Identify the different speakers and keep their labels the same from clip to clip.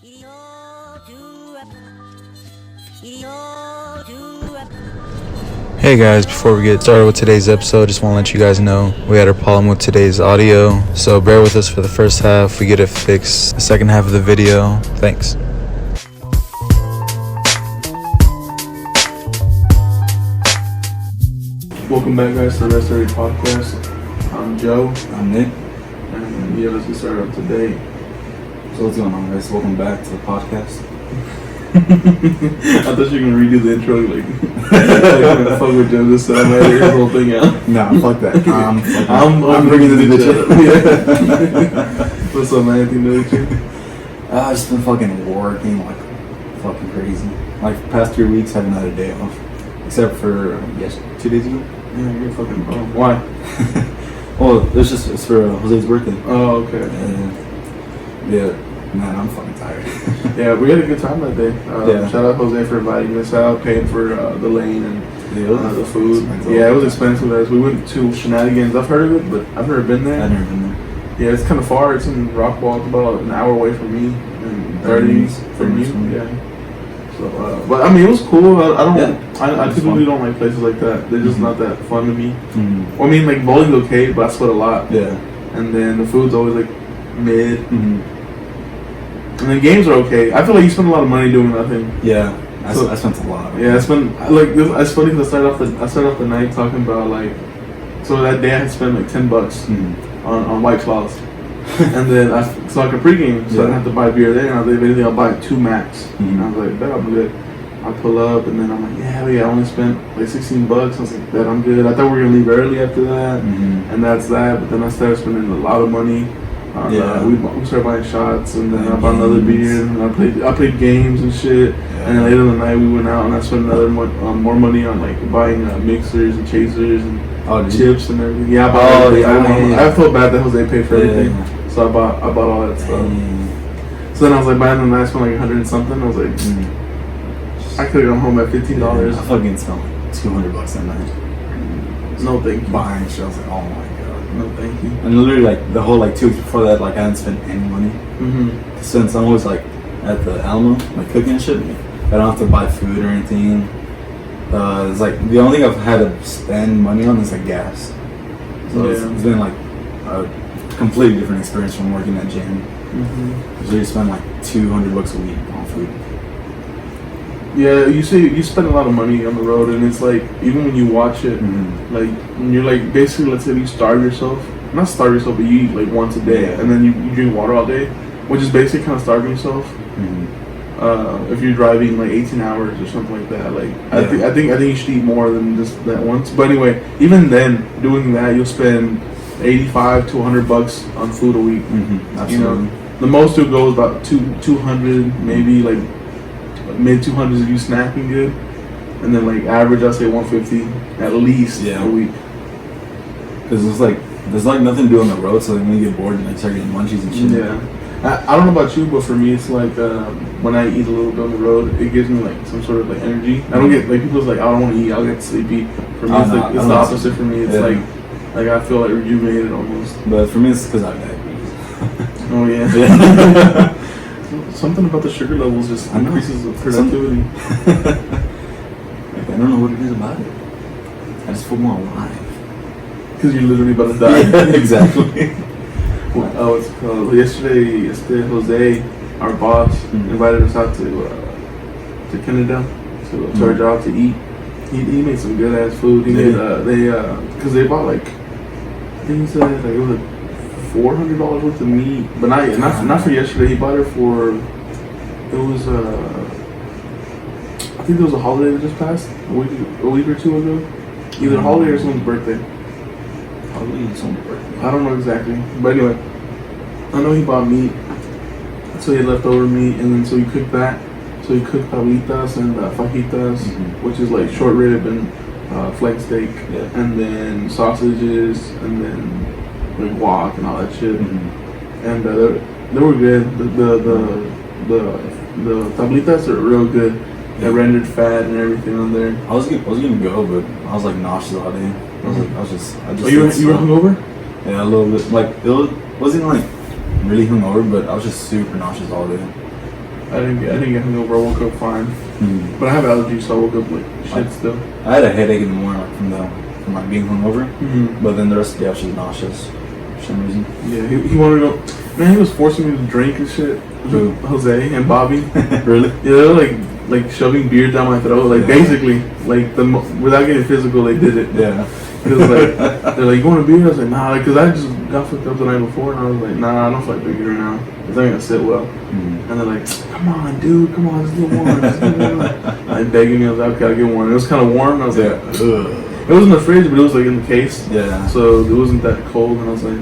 Speaker 1: Hey guys, before we get started with today's episode, just want to let you guys know we had a problem with today's audio, so bear with us for the first half. We get it fixed the second half of the video. Thanks.
Speaker 2: Welcome back, guys, to the Restorated Podcast. I'm Joe,
Speaker 3: I'm Nick.
Speaker 2: and yeah, let's get started up today.
Speaker 3: So what's going on, guys? Welcome back to the podcast.
Speaker 2: I thought you were gonna redo the intro, like fuck with Joe, just I made this whole thing out.
Speaker 3: Nah, fuck that.
Speaker 2: I'm
Speaker 3: bringing the bitch
Speaker 2: bitch up. What's up, man? Anything new with you?
Speaker 3: I've just been fucking working like fucking crazy. Like past 3 weeks, haven't had a day off, except for 2 days ago.
Speaker 2: Yeah, you're fucking bum. Why?
Speaker 3: Well, it's for Jose's birthday.
Speaker 2: Oh, okay.
Speaker 3: Yeah, man, I'm fucking tired.
Speaker 2: Yeah, we had a good time that day.
Speaker 3: Yeah.
Speaker 2: Shout out Jose for inviting us out, paying for the lane and the food.
Speaker 3: Expensive.
Speaker 2: Yeah, it was expensive. As we went to Shenanigans. I've heard of it, but I've never been there.
Speaker 3: I've never been there.
Speaker 2: Yeah, it's kind of far. It's in Rockwall. It's about an hour away from me and 30
Speaker 3: minutes
Speaker 2: from you.
Speaker 3: from me.
Speaker 2: Yeah. So, but I mean, it was cool. I don't.
Speaker 3: Yeah,
Speaker 2: I
Speaker 3: it's
Speaker 2: typically
Speaker 3: fun.
Speaker 2: don't like places like that. They're just
Speaker 3: Mhm.
Speaker 2: not that fun to me.
Speaker 3: Mm-hmm.
Speaker 2: Well, I mean, like bowling's okay, but I sweat a lot.
Speaker 3: Yeah.
Speaker 2: And then the food's always like mid.
Speaker 3: Mm-hmm.
Speaker 2: And then games are okay. I feel like you spend a lot of money doing nothing.
Speaker 3: Yeah. I
Speaker 2: So-
Speaker 3: spent a lot.
Speaker 2: Yeah, it's been like this. It's funny because I started off the night talking about like. So that day I had spent like $10
Speaker 3: Mm-hmm.
Speaker 2: on White Claws. And then I could pregame, so I didn't have to buy beer there. And I was like, if anything, I'll buy 2 max. And I was like, bet I'm good. I pull up, and then I'm like, yeah, I only spent like $16. I was like, bet I'm good. I thought we were gonna leave early after that,
Speaker 3: Mm-hmm.
Speaker 2: and that's that. But then I started spending a lot of money.
Speaker 3: Yeah.
Speaker 2: We started buying shots, and then I
Speaker 3: And
Speaker 2: bought another
Speaker 3: games.
Speaker 2: beer, and I played games and shit. And then later in the night, we went out, and I spent more money on like buying mixers and chasers and
Speaker 3: Oh, did you?
Speaker 2: chips and everything. Yeah, I bought everything.
Speaker 3: yeah.
Speaker 2: I felt bad that Jose paid for everything.
Speaker 3: Yeah.
Speaker 2: So I bought all that stuff.
Speaker 3: Dang.
Speaker 2: So then I was like, by the night I spent like 100 and something. I was like, I could have gone home at $15.
Speaker 3: I fucking spent like $200 that night.
Speaker 2: No thank you.
Speaker 3: Buying shit. I was like, oh my god.
Speaker 2: No thank you.
Speaker 3: And literally like the whole like 2 weeks before that, like I hadn't spent any money.
Speaker 2: Mm-hmm.
Speaker 3: Since I'm always like at the Alamo, like cooking and shit, I don't have to buy food or anything. It's like the only thing I've had to spend money on is like gas. So it's been like a completely different experience from working at gym.
Speaker 2: Mm-hmm.
Speaker 3: So you spend like $200 a week on food.
Speaker 2: Yeah, you say you spend a lot of money on the road, and it's like even when you watch it,
Speaker 3: Mm-hmm.
Speaker 2: like when you're like basically, let's say you starve yourself, not starve yourself, but you eat like once a day,
Speaker 3: Yeah.
Speaker 2: and then you drink water all day, which is basically kind of starving yourself. If you're driving like 18 hours or something like that, like I think you should eat more than just that once. But anyway, even then, doing that, you'll spend $85 to $100 on food a week.
Speaker 3: Absolutely.
Speaker 2: You know, the most you'll go is about 200, maybe like mid 200s if you snacking good, and then like average I'd say 150 at least
Speaker 3: Yeah.
Speaker 2: a week.
Speaker 3: Because there's like nothing to do on the road, so when you get bored, you start getting munchies and shit.
Speaker 2: Yeah. I don't know about you, but for me, it's like when I eat a little bit on the road, it gives me like some sort of like energy. I don't get like people's like, I don't want to eat, I'll get sleepy. For me, it's the opposite. For me, it's like I feel like rejuvenated almost.
Speaker 3: But for me, it's because I have diabetes.
Speaker 2: Oh yeah.
Speaker 3: Yeah.
Speaker 2: Something about the sugar levels just
Speaker 3: I know.
Speaker 2: increases the productivity.
Speaker 3: Like, I don't know what it is about it. I just feel more alive.
Speaker 2: Because you're literally about to die.
Speaker 3: Exactly.
Speaker 2: Oh, it's called yesterday. Jose, our boss, invited us out to Canada to our job to eat. He made some good ass food. He made because they bought like I think he said like it was like $400 worth of meat, but not for yesterday. He bought it for it was I think there was a holiday that just passed a week or two ago, either a holiday or someone's birthday.
Speaker 3: Probably someone's birthday.
Speaker 2: I don't know exactly, but anyway, I know he bought meat, so he had leftover meat, and then so he cooked that. So he cooked tablitas and fajitas, which is like short rib and flank steak, and then sausages, and then like guac and all that shit. And they were good. The tablitas are real good. They rendered fat and everything on there.
Speaker 3: I was gonna go, but I was like nauseous all day. I just.
Speaker 2: Oh, you were hungover?
Speaker 3: Yeah, a little bit. Like it wasn't like really hungover, but I was just super nauseous all day.
Speaker 2: I didn't get hungover. I woke up fine. But I have allergies, so I woke up like shit still.
Speaker 3: I had a headache in the morning, like from like being hungover. But then the rest of the day I was just nauseous for some reason.
Speaker 2: Yeah, he wanted to go. Man, he was forcing me to drink and shit.
Speaker 3: Who?
Speaker 2: Jose and Bobby.
Speaker 3: Really?
Speaker 2: Yeah, they were like shoving beer down my throat, like basically, like without getting physical, they did it.
Speaker 3: Yeah.
Speaker 2: It was like they're like, you want a beer? I was like, nah, because I just got fucked up the night before, and I was like, nah, I don't feel like drinking right now. It's not gonna sit well. And they're like, come on, dude, come on, just get one. Just get one. Like begging me, I was like, okay, I'll get one. It was kind of warm. And I was like, ugh. It wasn't in the fridge, but it was like in the case.
Speaker 3: Yeah.
Speaker 2: So it wasn't that cold, and I was like,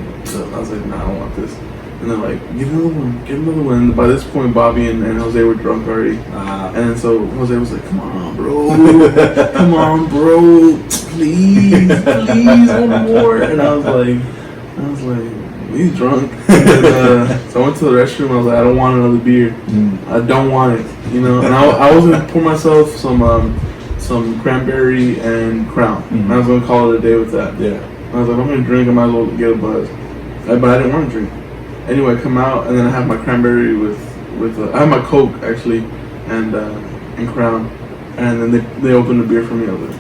Speaker 2: nah, I don't want this. And they're like, get another one, get another one. And by this point, Bobby and Jose were drunk already. And so Jose was like, come on, bro. Come on, bro. Please, one more. And I was like, he's drunk. And, so I went to the restroom. I was like, I don't want another beer. I don't want it. You know. And I was gonna pour myself some cranberry and Crown. And I was gonna call it a day with that.
Speaker 3: Yeah.
Speaker 2: I was like, if I'm gonna drink, I might as well get a buzz. But I didn't want to drink. Anyway, I come out and then I have my cranberry with I have my Coke actually and Crown, and then they opened the beer for me. I was like,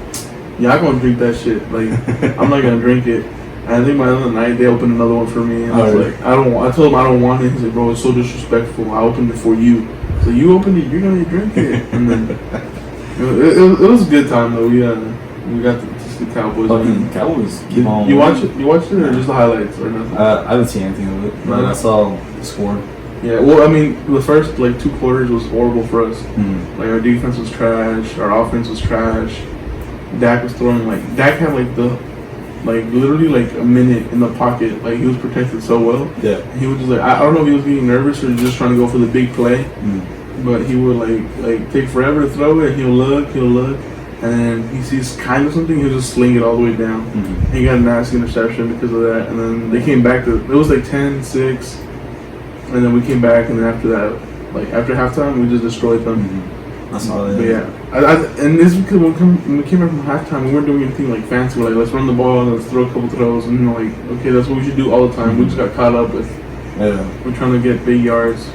Speaker 2: yeah, I'm gonna drink that shit. Like I'm not gonna drink it. And I think by the end of the night they opened another one for me, and I was like, I told him I don't want it. He's like, bro, it's so disrespectful. I opened it for you. So you opened it, you're gonna drink it. And then it was a good time though. We got to see the Cowboys.
Speaker 3: Fucking Cowboys keep on.
Speaker 2: You watched it or just the highlights or nothing?
Speaker 3: I didn't see anything of it, but I saw the score.
Speaker 2: Yeah, well, I mean, the first like 2 quarters was horrible for us. Like our defense was trash, our offense was trash. Dak was throwing Dak had literally like a minute in the pocket. Like he was protected so well. Yeah. He was just like I don't know if he was getting nervous or just trying to go for the big play. But he would like take forever to throw it. He'll look, and then he sees kind of something. He'll just sling it all the way down. And he got a nasty interception because of that. And then they came back it was like 10-6, and then we came back. And then after that, like after halftime, we just destroyed them.
Speaker 3: I saw that.
Speaker 2: But yeah, and this is because when we came back from halftime, we weren't doing anything like fancy. We're like, let's run the ball and let's throw a couple throws, and like, okay, that's what we should do all the time. We just got caught up with. Yeah. We're trying to get big yards.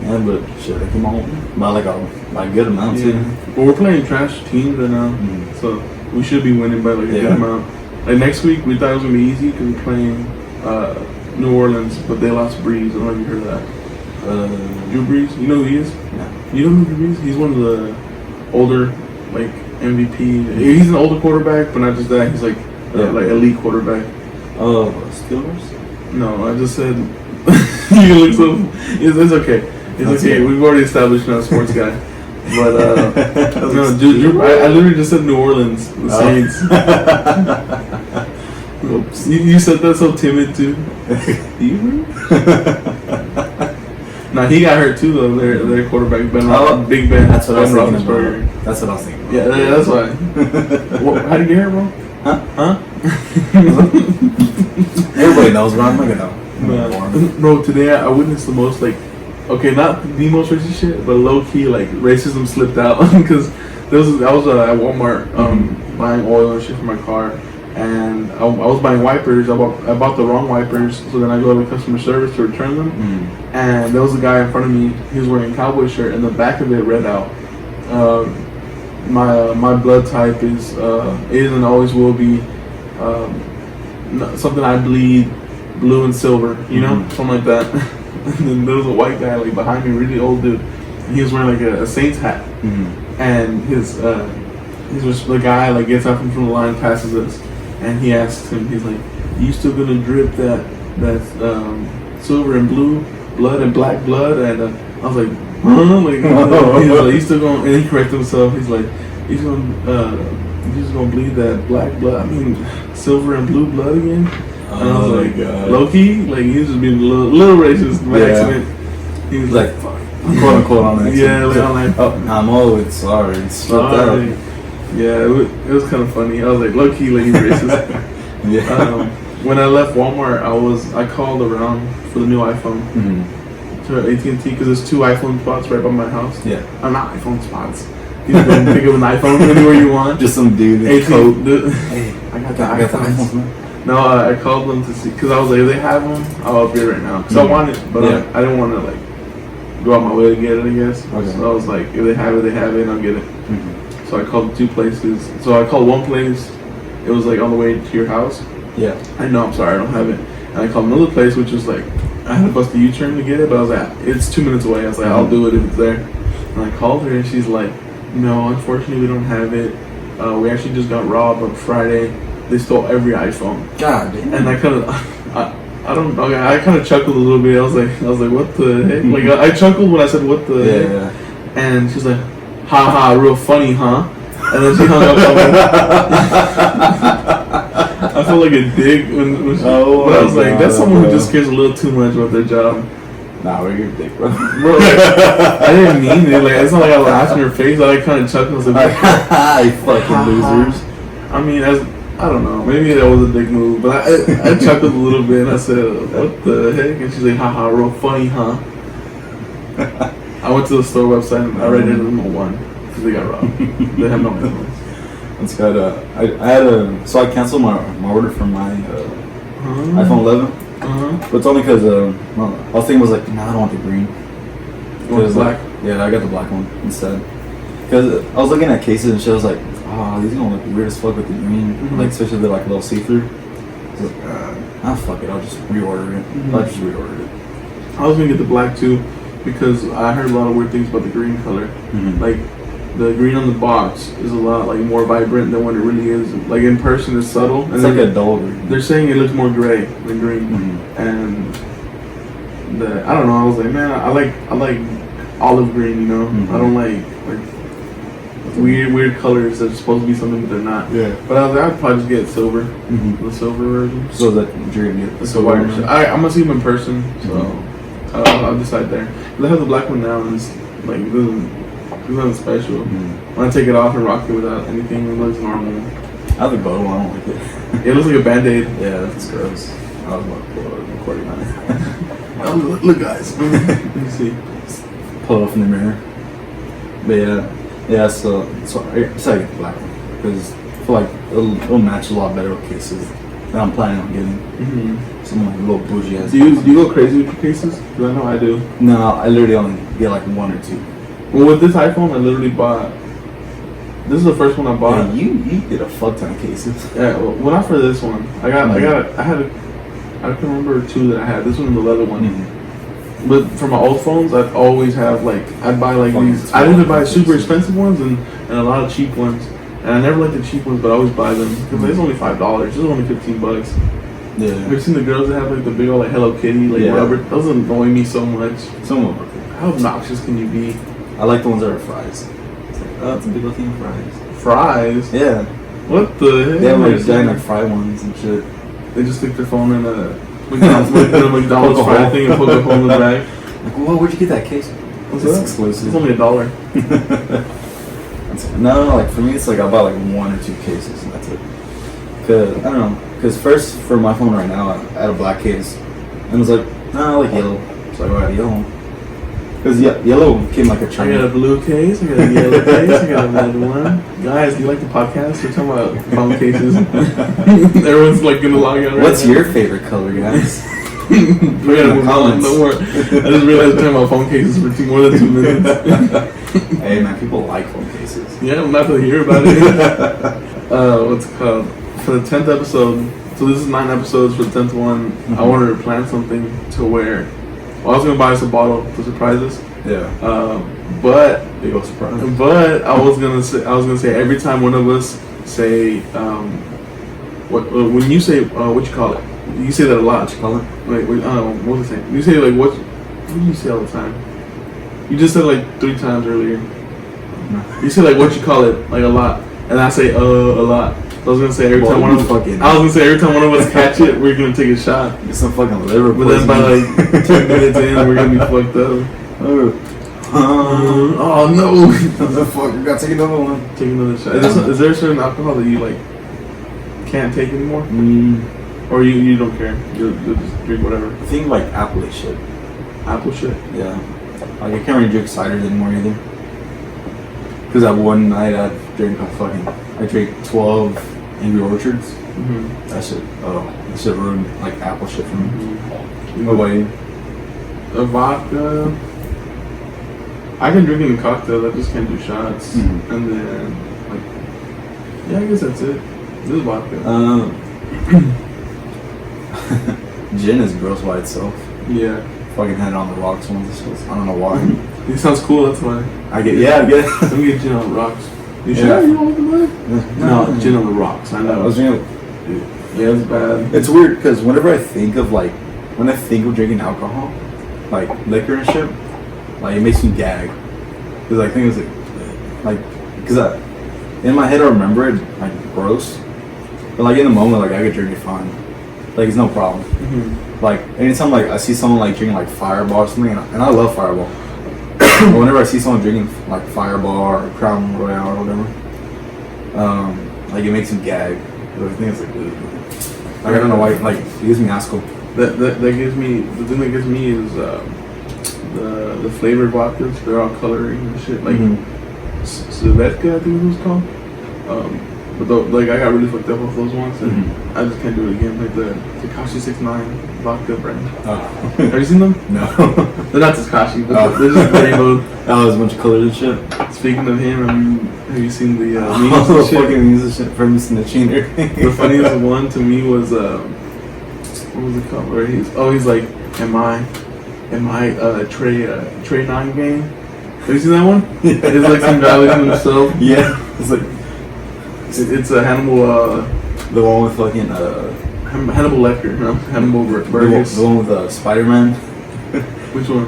Speaker 3: Yeah, but shit, they come on by a good amount too.
Speaker 2: But we're playing trash teams right now, so we should be winning by like a good amount. Like next week, we thought it was gonna be easy because we're playing New Orleans, but they lost Breeze. I don't know if you heard of that. Drew Brees, you know who he is?
Speaker 3: No.
Speaker 2: You don't know Drew Brees? He's one of the older, like MVP. He's an older quarterback, but not just that. He's like elite quarterback.
Speaker 3: Oh, Steelers?
Speaker 2: No, I just said you look so. It's okay. It's okay. We've already established you're not a sports guy. But no, dude, I literally just said New Orleans, the Saints. Oops. You said that so timid too. Nah, he got hurt too though. Their quarterback Big Ben.
Speaker 3: That's what I was thinking about. That's what I was thinking about.
Speaker 2: Yeah, that's why. How did you get hurt, bro? Huh?
Speaker 3: Everybody knows, bro. I'm not gonna.
Speaker 2: Bro, today I witnessed the most not the most racist shit, but low key racism slipped out because I was at Walmart buying oil and shit for my car, and I was buying wipers. I bought the wrong wipers, so then I go to customer service to return them, and there was a guy in front of me. He was wearing a cowboy shirt, and the back of it read out, my blood type is and always will be something I bleed blue and silver, you know, something like that. And then there was a white guy behind me, really old dude. And he was wearing a Saints hat, and he's just the guy gets out from the line, passes us, and he asks him, he's like, "You still gonna drip that silver and blue blood and black blood?" And I was like, "Huh?" He's like, "He's still going," and he corrected himself. He's like, "He's gonna bleed that black blood. I mean, silver and blue blood again." And I was like, low key, he was just being a little racist by accident. He was like, fuck.
Speaker 3: Quote unquote on accident.
Speaker 2: Yeah, I'm like,
Speaker 3: I'm always sorry. It's slipped out.
Speaker 2: Yeah, it was kind of funny. I was like, low key, he's racist. Yeah. When I left Walmart, I called around for the new iPhone to AT&T because there's 2 iPhone spots right by my house. Yeah. I'm not iPhone spots. You can pick up an iPhone anywhere you want.
Speaker 3: Just some dude in a coat. Hey,
Speaker 2: I got the iPhones. No, I called them to see because I was like, if they have them, I'll upgrade right now because I want it, but I didn't want to go out my way to get it, I guess.
Speaker 3: Okay.
Speaker 2: So I was like, if they have it, and I'll get it.
Speaker 3: Mm-hmm.
Speaker 2: So I called 2 places. So I called one place. It was like on the way to your house.
Speaker 3: Yeah.
Speaker 2: I know, I'm sorry, I don't have it. And I called another place, which was like, I had to bust a U-turn to get it, but I was like, it's 2 minutes away. I was like, I'll do it if it's there. And I called her, and she's like, no, unfortunately, we don't have it. We actually just got robbed on Friday. They stole every iPhone.
Speaker 3: God damn.
Speaker 2: And I kind of, I kind of chuckled a little bit. I was like, what the heck? Like, I chuckled when I said, what the heck?
Speaker 3: Yeah.
Speaker 2: And she's like, ha ha, real funny, huh? And then she hung up on me. I felt like a dick when she, but I was like, that's someone who just cares a little too much about their job.
Speaker 3: Nah, we're your dick, bro.
Speaker 2: Bro, like, I didn't mean it. Like, it's not like I laughed in her face. I kind of chuckled. I was like,
Speaker 3: you fucking losers.
Speaker 2: I mean, I don't know. Maybe that was a dick move, but I chuckled a little bit and I said, what the heck? And she's like, haha, real funny, huh? I went to the store website and I read it in one because they got robbed. They have no minimums.
Speaker 3: It's got I had a, so I canceled my order from my iPhone 11. But it's only because I was thinking, was like, nah, I don't want the green.
Speaker 2: You want the black?
Speaker 3: Yeah, I got the black one instead. Because I was looking at cases and shit, I was like, oh, these gonna look weird as fuck with the green. Like, especially if they're like a little see-through. I was like, fuck it, I'll just reorder it. I just reordered it.
Speaker 2: I was gonna get the black too because I heard a lot of weird things about the green color. Like, the green on the box is a lot like more vibrant than what it really is. Like in person, it's subtle.
Speaker 3: It's like a dull green.
Speaker 2: They're saying it looks more gray than green, and I don't know. I was like, man, I like olive green. You know, I don't like weird colors that are supposed to be something but they're not.
Speaker 3: Yeah.
Speaker 2: But I was like, I'd probably just get silver, the silver version.
Speaker 3: So that you're gonna get the
Speaker 2: So
Speaker 3: silver
Speaker 2: white.
Speaker 3: one?
Speaker 2: I'm gonna see them in person, so I'll decide there. But I have the black one now, and it's like there's nothing special. When I take it off and rock it without anything, it looks normal.
Speaker 3: I have the gold one, I don't like it.
Speaker 2: It looks like a Band-Aid.
Speaker 3: Yeah, that's gross. I was about to pull a recording on it.
Speaker 2: Oh, look, guys. Let me see.
Speaker 3: Pull it off in the mirror. But yeah, so I get the black one because I feel like it'll match a lot better with cases that I'm planning on getting. Some like little bougie ass.
Speaker 2: Do you go crazy with your cases? Because I know I do.
Speaker 3: No, I literally only get like 1 or 2.
Speaker 2: Well, with this iPhone, I literally bought. This is the first one I bought.
Speaker 3: Yeah, you get a fuck ton of cases.
Speaker 2: Yeah, well, not for this one. I can remember 2 that I had. This one and the leather one. But for my old phones, I'd always have like I'd buy like these. I'd either buy super expensive ones and a lot of cheap ones. And I never liked the cheap ones, but I always buy them because it's only $5. It's only $15.
Speaker 3: Yeah.
Speaker 2: Have you seen the girls that have like the big old like Hello Kitty like rubber? Those annoy me so much.
Speaker 3: Some of them are cool.
Speaker 2: How obnoxious can you be?
Speaker 3: I like the ones that are fries. It's like, oh, it's a big old thing of fries.
Speaker 2: Fries?
Speaker 3: Yeah.
Speaker 2: What the heck?
Speaker 3: They have like giant like fry ones and shit.
Speaker 2: They just stick their phone in a McDonald's fry thing and poke a hole in the bag.
Speaker 3: Like, whoa, where'd you get that case?
Speaker 2: What's
Speaker 3: It's
Speaker 2: that?
Speaker 3: exclusive.
Speaker 2: It's only $1.
Speaker 3: No, like for me, it's like I buy like 1 or 2 cases and that's it. Cause I don't know. Cause first for my phone right now, I had a black case, and I was like, nah, I like yellow, so I got a yellow one. Cause yellow came like a
Speaker 2: I
Speaker 3: trend.
Speaker 2: got a blue case, I got a yellow case, I got a red one. Guys, do you like the podcast? We're talking about phone cases. Everyone's like gonna log out right
Speaker 3: What's
Speaker 2: now.
Speaker 3: your favorite color, guys?
Speaker 2: We gotta move on. Don't worry. I just realized we're talking about phone cases for more than 2 minutes.
Speaker 3: Hey man, people like phone cases.
Speaker 2: Yeah, I'm not to hear about it. What's it called? For the 10th episode, so this is 9 episodes for the 10th one, I wanted to plan something to where, well, I was going to buy us a bottle to surprise us.
Speaker 3: Yeah.
Speaker 2: But
Speaker 3: Big old surprise.
Speaker 2: I was gonna say every time one of us say when you say what you call it, you say that a lot.
Speaker 3: What you call it?
Speaker 2: Like what was I saying? You say like what do you say all the time? You just said like 3 times earlier.
Speaker 3: No.
Speaker 2: You say like what you call it like a lot, and I say a lot. So I was gonna say every time one of us catch it, we're gonna take a shot.
Speaker 3: Get some fucking liver
Speaker 2: But then by like 10 minutes in, we're gonna be fucked up. Oh no!
Speaker 3: Fuck, we gotta take another one.
Speaker 2: Take another shot. Is there a certain alcohol that you like can't take anymore, or you don't care? You'll just drink whatever.
Speaker 3: I think like apple shit.
Speaker 2: Apple shit.
Speaker 3: Yeah. Like I can't really drink ciders anymore either. Cause that one night I drank 12 Angry Orchards. That shit ruined like apple shit for me. What about you?
Speaker 2: A vodka. I can drink in cocktails. I just can't do shots.
Speaker 3: Mhm.
Speaker 2: And then, like, yeah, I guess that's it. This is vodka.
Speaker 3: Gin is gross by itself.
Speaker 2: Yeah.
Speaker 3: Fucking had it on the rocks once. I don't know why.
Speaker 2: It sounds cool. That's why.
Speaker 3: I get it.
Speaker 2: Let me get gin on the rocks. You
Speaker 3: Yeah.
Speaker 2: sure you want the money? No, gin on the rocks. I
Speaker 3: I
Speaker 2: know.
Speaker 3: was drinking.
Speaker 2: Yeah, it's bad.
Speaker 3: It's weird because whenever I think of when I think of drinking alcohol, like liquor and shit, like it makes me gag. Cause I think it's cause in my head I remember it like gross, but like in the moment like I could drink it fine, like it's no problem.
Speaker 2: Mm-hmm.
Speaker 3: Like anytime like I see someone like drinking like Fireball or something, and I love Fireball, but whenever I see someone drinking like Fireball or Crown Royale or whatever, like it makes me gag. I think it's like, ugh. Like I don't know why. Like it gives me asco.
Speaker 2: That gives me, the thing that gives me is the flavored vodkas. They're all coloring and shit. Like Svedka, I think it was called. But like I got really fucked up off those ones, and I just can't do it again. Like the Takashi 69 vodka brand.
Speaker 3: Oh.
Speaker 2: Have you seen them?
Speaker 3: No.
Speaker 2: They're not Takashi, but they're just rainbow.
Speaker 3: Oh, there's a bunch of colors and shit.
Speaker 2: Speaking of him, have you seen the
Speaker 3: Oh,
Speaker 2: memes and shit?
Speaker 3: fucking memes and shit from snitching or
Speaker 2: The funniest one to me was what was it called? Where he's like, am I Trey 9 gang? Have you seen that one? It's like some guy looking at himself.
Speaker 3: Yeah, it's like
Speaker 2: It's a Hannibal
Speaker 3: the one with fucking
Speaker 2: Hannibal Lecter, no? Hannibal Burgess.
Speaker 3: the one with Spider-Man,
Speaker 2: Which one?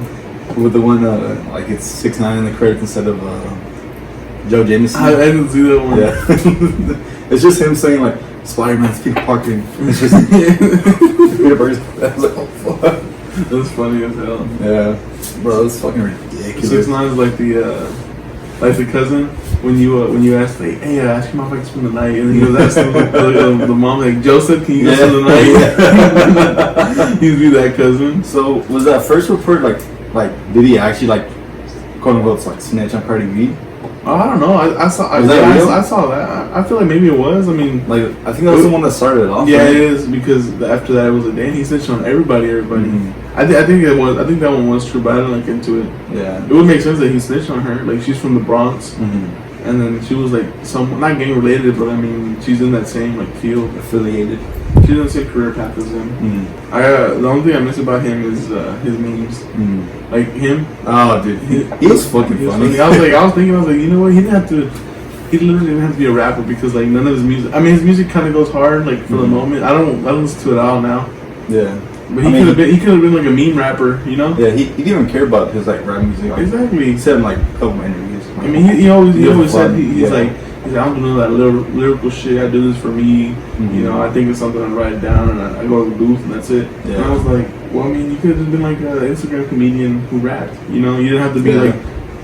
Speaker 3: with the one like it's 6ix9ine in the credits instead of Joe Jameson.
Speaker 2: I didn't see that one.
Speaker 3: Yeah, it's just him saying like Spider-Man's pickpocketing. It's just Peter Burgess. I was like, oh fuck.
Speaker 2: That's funny as hell.
Speaker 3: Yeah, bro, it's fucking ridiculous.
Speaker 2: 6ix9ine is like the cousin when you ask like, hey, ask your mom if I can spend the night, and then he was asking the mom like, Joseph, can you go spend the night? He'd be that cousin.
Speaker 3: So was that first report like did he actually like quote unquote like snitch on Cardi B?
Speaker 2: Oh, I don't know. I saw.
Speaker 3: Was that real?
Speaker 2: I saw that. I feel like maybe it was. I mean,
Speaker 3: Like I think that was the one that started it off.
Speaker 2: yeah,
Speaker 3: right?
Speaker 2: it is because after that it was a day. He snitched on everybody.
Speaker 3: Mhm.
Speaker 2: I think it was. I think that one was true, but I didn't look into it.
Speaker 3: Yeah.
Speaker 2: It would make sense that he snitched on her. Like she's from the Bronx,
Speaker 3: Mm-hmm.
Speaker 2: and then she was like some not gang related, but I mean she's in that same like field.
Speaker 3: Affiliated.
Speaker 2: She's in the same career path as him.
Speaker 3: Mm-hmm.
Speaker 2: The only thing I miss about him is his memes.
Speaker 3: Mm-hmm.
Speaker 2: Like him,
Speaker 3: Oh, dude, he was fucking
Speaker 2: he was
Speaker 3: funny.
Speaker 2: I was thinking, you know what? He literally didn't have to be a rapper because like none of his music. I mean, his music kind of goes hard like for the moment. I don't listen to it all now.
Speaker 3: Yeah.
Speaker 2: But
Speaker 3: I
Speaker 2: he
Speaker 3: mean,
Speaker 2: could have been like a meme rapper, you know?
Speaker 3: Yeah, he didn't even care about his like rap music. Like,
Speaker 2: Exactly.
Speaker 3: he said in like a couple interviews.
Speaker 2: I mean, he always said he's
Speaker 3: Yeah.
Speaker 2: like I don't do none of that lyrical shit. I do this for me.
Speaker 3: Mhm.
Speaker 2: You know, I think it's something I write it down and I go to the booth and that's it.
Speaker 3: Yeah.
Speaker 2: And I was like, well, I mean, you could have been like an Instagram comedian who rapped. You know, you didn't have to be
Speaker 3: Yeah.
Speaker 2: like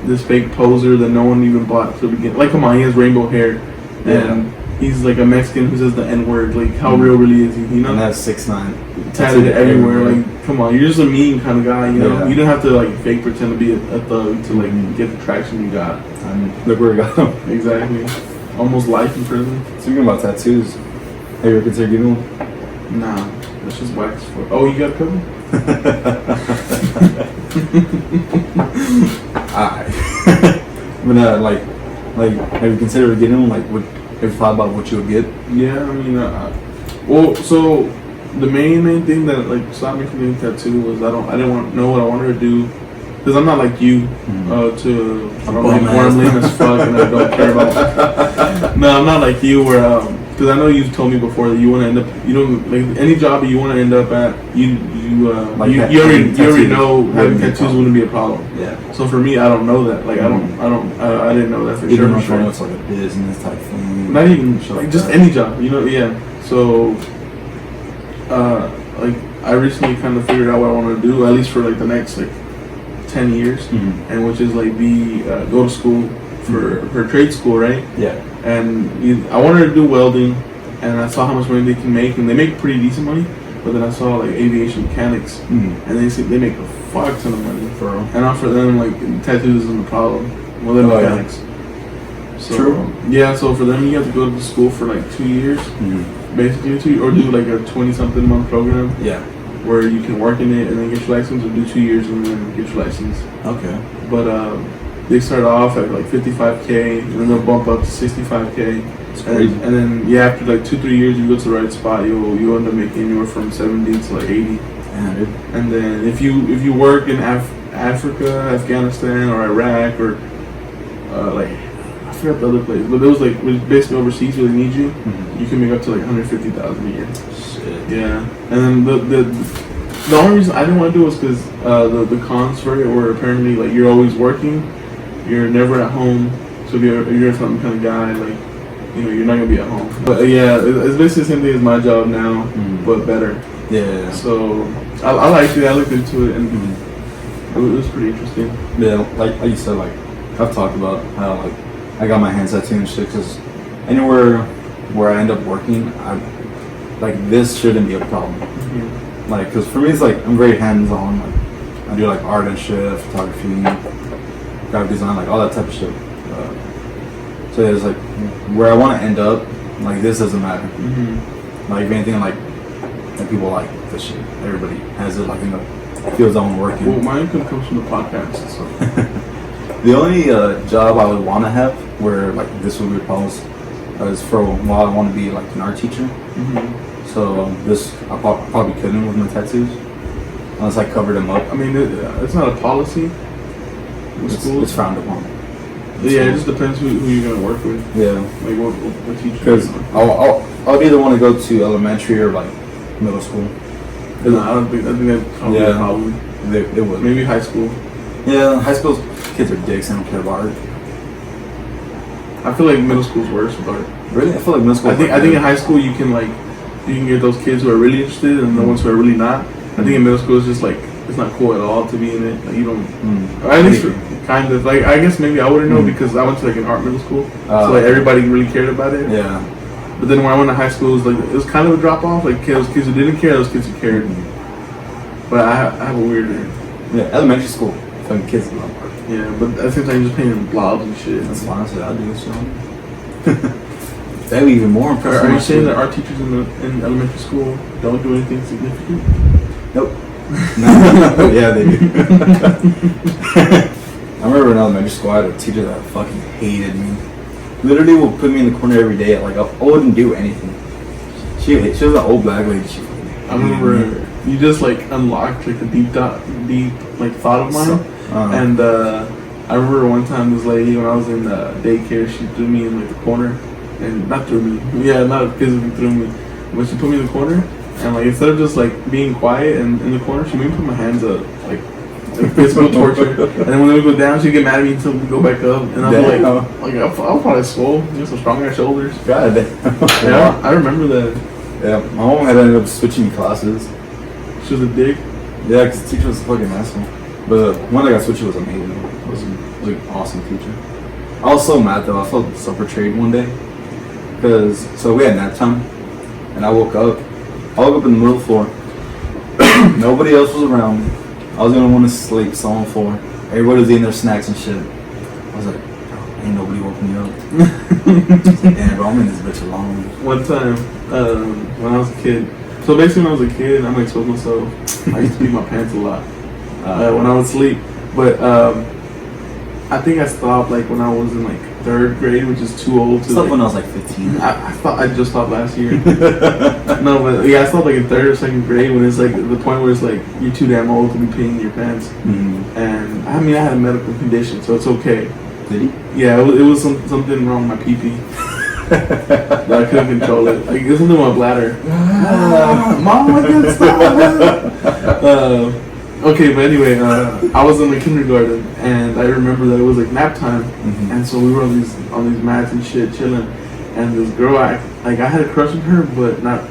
Speaker 2: this fake poser that no one even bought to begin. Like, come on, he has rainbow hair, and he's like a Mexican who says the N word. Like, how real really is he? You know,
Speaker 3: And that's 6ix9ine.
Speaker 2: tatted everywhere. Like, come on, you're just a meme kind of guy. You know,
Speaker 3: Yeah.
Speaker 2: you didn't have to like fake pretend to be a thug to like
Speaker 3: Mhm.
Speaker 2: get the traction you got.
Speaker 3: And look where it got him.
Speaker 2: Exactly. Almost life in prison.
Speaker 3: Speaking about tattoos, have you ever considered getting one?
Speaker 2: Nah, that's just wax for. Oh, you got a couple?
Speaker 3: But have you considered getting one? Like, have you thought about what you would get?
Speaker 2: Yeah, I mean, well, so the main thing that like stopped me from getting tattoo was I didn't want to know what I wanted to do because I'm not like you where I'm lame as fuck and I don't care about. No, I'm not like you where because I know you've told me before that you want to end up you don't like any job that you want to end up at you already know having tattoos wouldn't be a problem.
Speaker 3: Yeah.
Speaker 2: So for me, I don't know that. Like I didn't know that for
Speaker 3: Even
Speaker 2: sure.
Speaker 3: if
Speaker 2: For sure.
Speaker 3: it's like a business type thing.
Speaker 2: Not even
Speaker 3: Shit
Speaker 2: like
Speaker 3: like
Speaker 2: just
Speaker 3: that.
Speaker 2: any job, you know. Yeah. So, like I recently kind of figured out what I want to do, at least for like the next like 10 years,
Speaker 3: Mhm.
Speaker 2: and which is like go to school for trade school, right?
Speaker 3: Yeah.
Speaker 2: And I wanted to do welding, and I saw how much money they can make, and they make pretty decent money. But then I saw like aviation mechanics,
Speaker 3: Mhm.
Speaker 2: and they make a fuck ton of money.
Speaker 3: For real.
Speaker 2: And for them, like tattoos isn't a problem. Well, they're
Speaker 3: Oh, yeah.
Speaker 2: mechanics. So,
Speaker 3: True.
Speaker 2: Yeah, so for them, you have to go to school for like 2 years,
Speaker 3: Mhm.
Speaker 2: basically, or do like a 20-something month program
Speaker 3: Yeah.
Speaker 2: where you can work in it and then get your license, or do 2 years and then get your license.
Speaker 3: Okay.
Speaker 2: But they start off at like 55K, and then they'll bump up to 65K.
Speaker 3: Crazy.
Speaker 2: And then after like 2-3 years, you go to the right spot, you end up making anywhere from 70 to like 80.
Speaker 3: Yeah, dude.
Speaker 2: And then if you work in Africa, Afghanistan, or Iraq, or like I forgot the other place, but it was basically overseas where they need you.
Speaker 3: Mm-hmm.
Speaker 2: You can make up to like 150,000 a year.
Speaker 3: Shit.
Speaker 2: Yeah, and then the only reason I didn't want to do it was because the cons for it were apparently like you're always working, you're never at home. So if you're a something kind of guy, like you're not gonna be at home. But yeah, it's basically the same thing as my job now, but better.
Speaker 3: Yeah.
Speaker 2: So I liked it. I looked into it, and it was pretty interesting.
Speaker 3: Yeah, like you said, like I've talked about how like I got my hands tattooed and shit. Cause anywhere where I end up working, like this shouldn't be a problem.
Speaker 2: Mm-hmm.
Speaker 3: Like, cause for me it's like I'm very hands-on. Like I do like art and shit, photography, graphic design, like all that type of shit. So yeah, it's like where I want to end up. Like this doesn't matter.
Speaker 2: Mm-hmm.
Speaker 3: Like if anything, like people like this shit. Everybody has it like in the fields I'm working.
Speaker 2: Well, my income comes from the podcast. So
Speaker 3: The only job I would want to have where like this would be a problem is for a while I want to be like an art teacher.
Speaker 2: mm-hmm.
Speaker 3: So this I probably couldn't with my tattoos unless I covered them up.
Speaker 2: I mean, it's not a policy with schools.
Speaker 3: It's frowned upon.
Speaker 2: Yeah, it just depends who you're gonna work with.
Speaker 3: Yeah,
Speaker 2: Like what teacher.
Speaker 3: because I'll either want to go to elementary or like middle school.
Speaker 2: I think that's probably
Speaker 3: Yeah.
Speaker 2: probably
Speaker 3: They would.
Speaker 2: maybe high school.
Speaker 3: Yeah, high school kids are dicks. They don't care about art.
Speaker 2: I feel like middle school's worse with art.
Speaker 3: Really, I feel like middle school.
Speaker 2: I think in high school you can get those kids who are really interested and the ones who are really not. I think in middle school it's just like it's not cool at all to be in it. Like you don't. Or at least kind of like I guess maybe I wouldn't know because I went to like an art middle school, so like everybody really cared about it.
Speaker 3: Yeah.
Speaker 2: But then when I went to high school, it was kind of a drop off. Like those kids who didn't care, those kids who cared. But I have a weird.
Speaker 3: Yeah, elementary school. Fucking kids love art.
Speaker 2: Yeah, but at the same time, you're just painting blobs and shit.
Speaker 3: That's honestly I'll do this. That'd be even more impressive.
Speaker 2: Are you saying that art teachers in elementary school don't do anything significant?
Speaker 3: Nope. No. Yeah, they do. I remember in elementary school, I had a teacher that fucking hated me. Literally would put me in the corner every day. Like I wouldn't do anything. She was an old black lady. She fucking hated
Speaker 2: I remember
Speaker 3: me.
Speaker 2: you just like unlocked like a deep like thought of mine. And I remember one time this lady when I was in daycare, she threw me in like the corner, and not physically threw me, but she put me in the corner, and like instead of just like being quiet and in the corner, she made me put my hands up like physical torture, and then when they would go down, she'd get mad at me until we go back up, and I'd be I'll probably swole, some strong ass shoulders.
Speaker 3: God damn.
Speaker 2: Yeah, I remember that.
Speaker 3: Yeah, my mom had ended up switching classes.
Speaker 2: She was a dick.
Speaker 3: Yeah, because the teacher was a fucking asshole. But when I got switched, it was amazing. It was an awesome teacher. I was so mad though. I felt so betrayed one day. So we had nap time, and I woke up. I woke up in the middle of the floor. Nobody else was around. I was the only one to sleep, so on the floor. Everybody was eating their snacks and shit. I was like, bro, ain't nobody woke me up. I was like, damn, bro, I'm in this bitch alone.
Speaker 2: One time, when I was a kid, so basically when I was a kid, I'm exposed myself. I used to pee my pants a lot when I would sleep. But I think I stopped like when I was in like 3rd grade, which is too old to.
Speaker 3: Stopped when I was like 15.
Speaker 2: I thought I just stopped last year. No, but yeah, I stopped like in 3rd or 2nd grade when it's like the point where it's like you're too damn old to be peeing your pants.
Speaker 3: Mm-hmm.
Speaker 2: And I mean I had a medical condition, so it's okay.
Speaker 3: Did he?
Speaker 2: Yeah, it was something wrong with my pee-pee. That I couldn't control it. Like, it's something with my bladder. Mom, I can't stop. Okay, but anyway, I was in the kindergarten, and I remember that it was like nap time, and so we were on these mats and shit, chilling. And this girl, I had a crush on her, but not.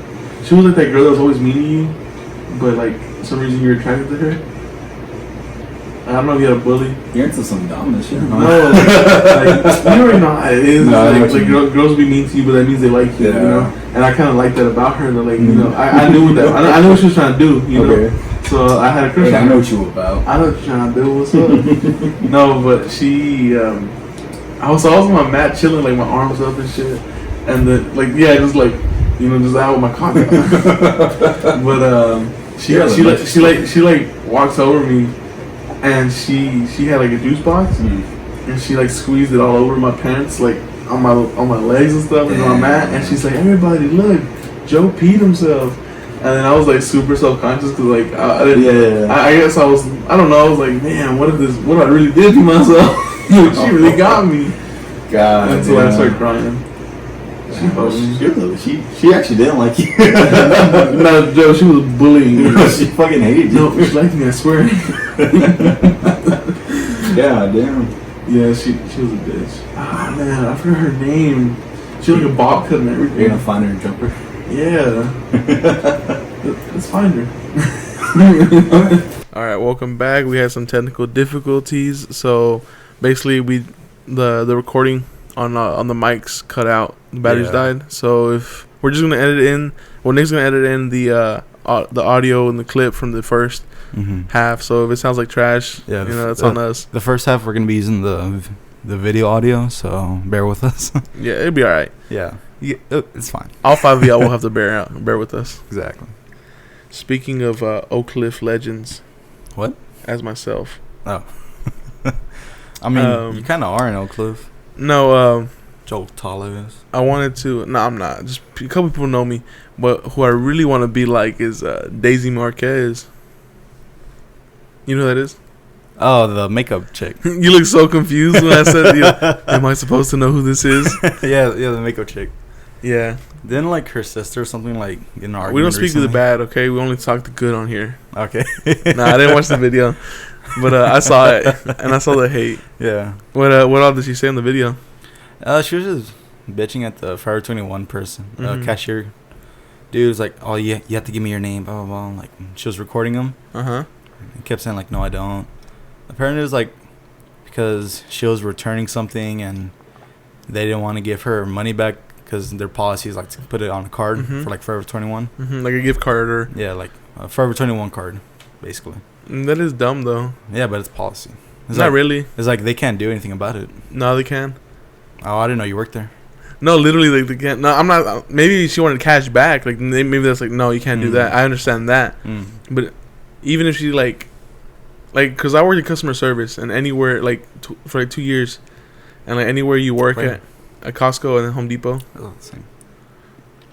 Speaker 2: She was like that girl that was always mean to you, but like for some reason you're attracted to her. I don't know if you had a bully.
Speaker 3: You're into some dumb shit.
Speaker 2: No, like, you already know how it is.
Speaker 3: No,
Speaker 2: like girls be mean to you, but that means they like you, you know. And I kind of like that about her. That, like, you know, I knew that. I knew what she was trying to do, you know. So I had a crush.
Speaker 3: I know what you were about.
Speaker 2: I know what you're trying to do. What's up? No, but she. I was on my mat chilling, like my arms up and shit, and just like, you know, just out with my cock out. But she walks over me. And she had like a juice box, and she like squeezed it all over my pants, like on my legs and stuff, and on my mat. And she's like, "Everybody, look, Joe peed himself." And then I was like super self-conscious because like I didn't. I guess I was. I don't know. I was like, man, what I really did to myself? She really got me.
Speaker 3: God.
Speaker 2: Until I started crying.
Speaker 3: She actually didn't like you.
Speaker 2: No, Joe, she was bullying me.
Speaker 3: She fucking hated you.
Speaker 2: No, she liked me, I swear.
Speaker 3: Yeah, damn.
Speaker 2: Yeah, she was a bitch. Ah, man, I forgot her name. She had like a bob cut and everything.
Speaker 3: You're gonna find her in Jumper?
Speaker 2: Yeah. Let's find her. Alright, welcome back. We had some technical difficulties. So basically the recording on the mics cut out. The batteries died. So if we're just gonna edit in, Nick's gonna edit in the audio and the clip from the first half. So if it sounds like trash, it's on us.
Speaker 1: The first half we're gonna be using the video audio, so bear with us.
Speaker 2: Yeah, it'll be all right.
Speaker 1: Yeah, it's fine.
Speaker 2: All 5 of y'all will have to bear with us.
Speaker 1: Exactly.
Speaker 2: Speaking of Oak Cliff legends,
Speaker 1: what?
Speaker 2: As myself.
Speaker 1: Oh, I mean, you kind of are in Oak Cliff.
Speaker 2: No,
Speaker 1: Joe Tala is.
Speaker 2: I wanted to. No, I'm not. Just a couple people know me, but who I really want to be like is Daisy Marquez. You know who that is?
Speaker 1: Oh, the makeup chick.
Speaker 2: You look so confused when I said, "Am I supposed to know who this is?"
Speaker 1: yeah, the makeup chick.
Speaker 2: Yeah.
Speaker 1: Didn't like her sister or something like in an argument.
Speaker 2: We don't speak
Speaker 1: recently?
Speaker 2: to the bad, okay? We only talk the good on here.
Speaker 1: Okay.
Speaker 2: Nah, I didn't watch the video, but I saw it and I saw the hate.
Speaker 1: Yeah.
Speaker 2: What all did she say in the video?
Speaker 1: She was just bitching at the Forever 21 person, cashier. Dude was like, "Oh, you have to give me your name." Blah blah blah. Like she was recording him. He kept saying like, "No, I don't." Apparently, it was like because she was returning something and they didn't want to give her money back because their policy is like to put it on a card for like Forever 21.
Speaker 2: Like a gift card or
Speaker 1: like a Forever 21 card, basically.
Speaker 2: That is dumb though.
Speaker 1: Yeah, but it's policy. It's
Speaker 2: not
Speaker 1: like,
Speaker 2: really.
Speaker 1: It's like they can't do anything about it.
Speaker 2: No, they can.
Speaker 1: Oh, I didn't know you worked there.
Speaker 2: No, literally, like they can't. No, I'm not. Maybe she wanted cash back. Like maybe that's like, no, you can't do that. I understand that. But even if she like, because I worked in customer service and anywhere like for like 2 years, and like anywhere you work at Costco and Home Depot.
Speaker 1: Oh, same.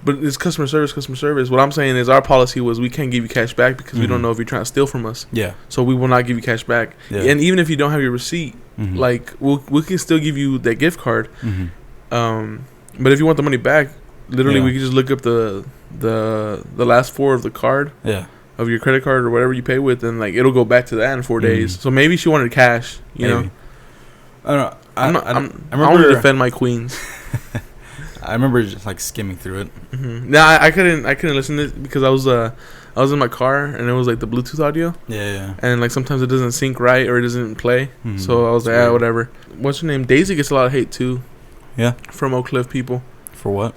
Speaker 2: But it's customer service. What I'm saying is our policy was we can't give you cash back because we don't know if you're trying to steal from us.
Speaker 1: Yeah. So
Speaker 2: we will not give you cash back. Yeah. And even if you don't have your receipt, like we can still give you that gift card. But if you want the money back, literally we can just look up the last 4 of the card. Yeah. Of your credit card or whatever you pay with, and like it'll go back to that in 4 days. So maybe she wanted cash. You know. I don't know. I want to defend my queens.
Speaker 1: I remember just like skimming through it.
Speaker 2: No, I couldn't listen to it because I was in my car and it was like the Bluetooth audio. Yeah. And like sometimes it doesn't sync right or it doesn't play. So I was like, whatever. What's her name? Daisy gets a lot of hate too. Yeah. From Oak Cliff people.
Speaker 1: For what?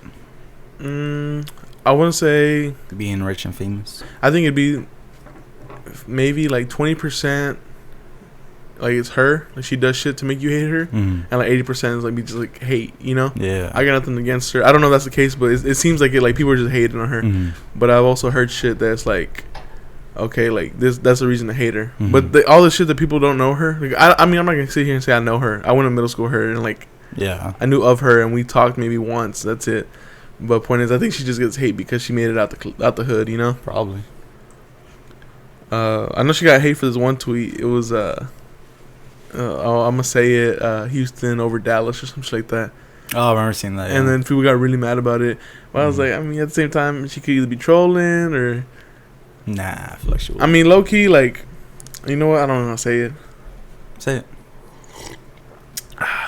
Speaker 2: I want to say
Speaker 1: being rich and famous.
Speaker 2: I think it'd be maybe like 20%. Like it's her, like she does shit to make you hate her, and like 80% is like me just like hate, you know. Yeah. I got nothing against her. I don't know if that's the case, but it seems like it. Like people are just hating on her. But I've also heard shit that's like, okay, like that's the reason to hate her. But all the shit that people don't know her. Like I mean, I'm not gonna sit here and say I know her. I went to middle school with her and like, I knew of her and we talked maybe once. That's it. But point is, I think she just gets hate because she made it out the hood, you know.
Speaker 1: Probably.
Speaker 2: I know she got hate for this one tweet. It was I'm gonna say it, Houston over Dallas or something like that.
Speaker 1: Oh, I remember seeing that.
Speaker 2: And then people got really mad about it. But I was like, I mean, at the same time, she could either be trolling or.
Speaker 1: Nah, I feel like she would.
Speaker 2: I mean, low key, like, you know what? I don't know how to say it.
Speaker 1: Say it.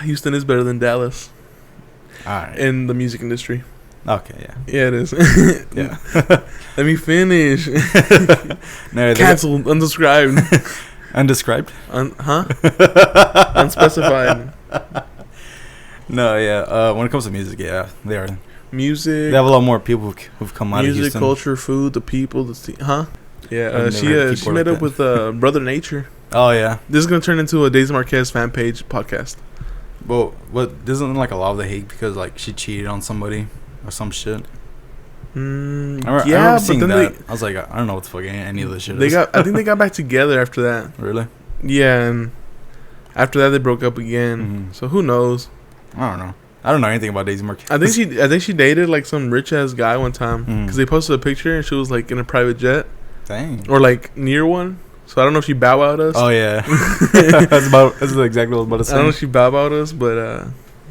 Speaker 2: Houston is better than Dallas.
Speaker 1: All right.
Speaker 2: In the music industry.
Speaker 1: Okay, yeah.
Speaker 2: Yeah, it is.
Speaker 1: Yeah.
Speaker 2: Let me finish.
Speaker 1: No,
Speaker 2: canceled, undescribed.
Speaker 1: Undescribed?
Speaker 2: Unspecified.
Speaker 1: No, yeah. When it comes to music, yeah, they are.
Speaker 2: Music.
Speaker 1: They have a lot more people who've come out of Houston.
Speaker 2: Music, culture, food, the people, Yeah, she met up with Brother Nature.
Speaker 1: Oh, yeah.
Speaker 2: This is going to turn into a Daisy Marquez fan page podcast.
Speaker 1: But what doesn't like a lot of the hate because like she cheated on somebody or some shit? I remember seeing that. I was like, I don't know what the fuck any of this shit is.
Speaker 2: I think they got back together after that.
Speaker 1: Really?
Speaker 2: Yeah, and
Speaker 4: After that, they broke up again. So who knows?
Speaker 1: I don't know. I don't know anything about Daisy Marquez.
Speaker 4: I think she dated like some rich ass guy one time because they posted a picture and she was like in a private jet.
Speaker 1: Dang.
Speaker 4: Or like near one. So I don't know if she bow wowed us.
Speaker 1: Oh yeah. that's exactly what I was about to say.
Speaker 4: I don't know if she bow wowed us, but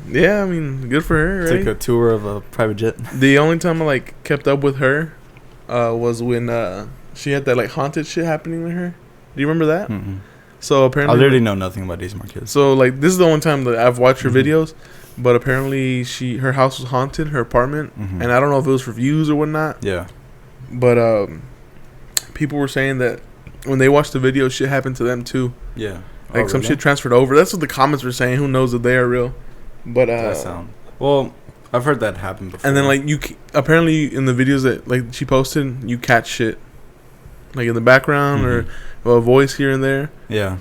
Speaker 4: yeah, I mean, good for her, right?
Speaker 1: Take a tour of a private jet.
Speaker 4: The only time I like kept up with her was when she had that like haunted shit happening to her. Do you remember that?
Speaker 1: Mm-mm.
Speaker 4: So apparently,
Speaker 1: I literally know nothing about Daisy Marquez.
Speaker 4: So like, this is the only time that I've watched her videos, but apparently her house was haunted, her apartment, and I don't know if it was for views or whatnot.
Speaker 1: Yeah.
Speaker 4: But people were saying that when they watched the video, shit happened to them too.
Speaker 1: Yeah.
Speaker 4: Like some shit transferred over. That's what the comments were saying. Who knows if they are real? But
Speaker 1: that sound. Well, I've heard that happen before.
Speaker 4: And then like apparently in the videos that like she posted, you catch shit like in the background or a voice here and there.
Speaker 1: Yeah.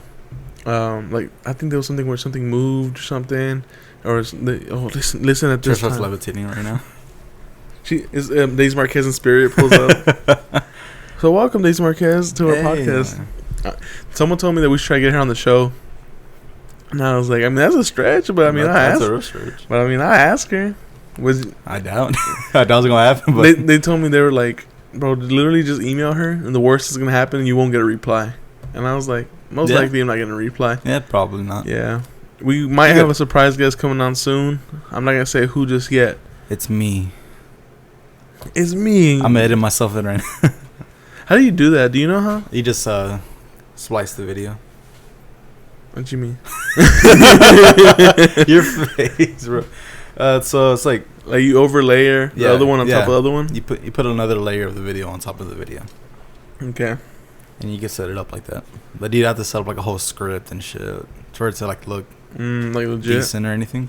Speaker 4: Like I think there was something where something moved or something, or listen at this
Speaker 1: Trisha's
Speaker 4: time.
Speaker 1: levitating right now.
Speaker 4: She is Daisy Marquez in spirit pulls up. So welcome Daisy Marquez to our podcast. Someone told me that we should try to get her on the show, and I was like, I mean that's a stretch, but I mean that's a real stretch. But I mean I asked her.
Speaker 1: I doubt. I doubt it's gonna happen. But
Speaker 4: they told me they were like, bro, literally just email her, and the worst is gonna happen, and you won't get a reply. And I was like, most likely I'm not gonna reply.
Speaker 1: Yeah, probably not.
Speaker 4: Yeah, we might have a surprise guest coming on soon. I'm not gonna say who just yet.
Speaker 1: It's me.
Speaker 4: It's me.
Speaker 1: I'm editing myself in right now.
Speaker 4: How do you do that? Do you know how?
Speaker 1: You just splice the video.
Speaker 4: What you mean?
Speaker 1: Your face, bro. So it's like
Speaker 4: you overlay the other one on top of the other one.
Speaker 1: You put another layer of the video on top of the video.
Speaker 4: Okay.
Speaker 1: And you can set it up like that, but you'd have to set up like a whole script and shit for it to like look
Speaker 4: like legit
Speaker 1: decent or anything.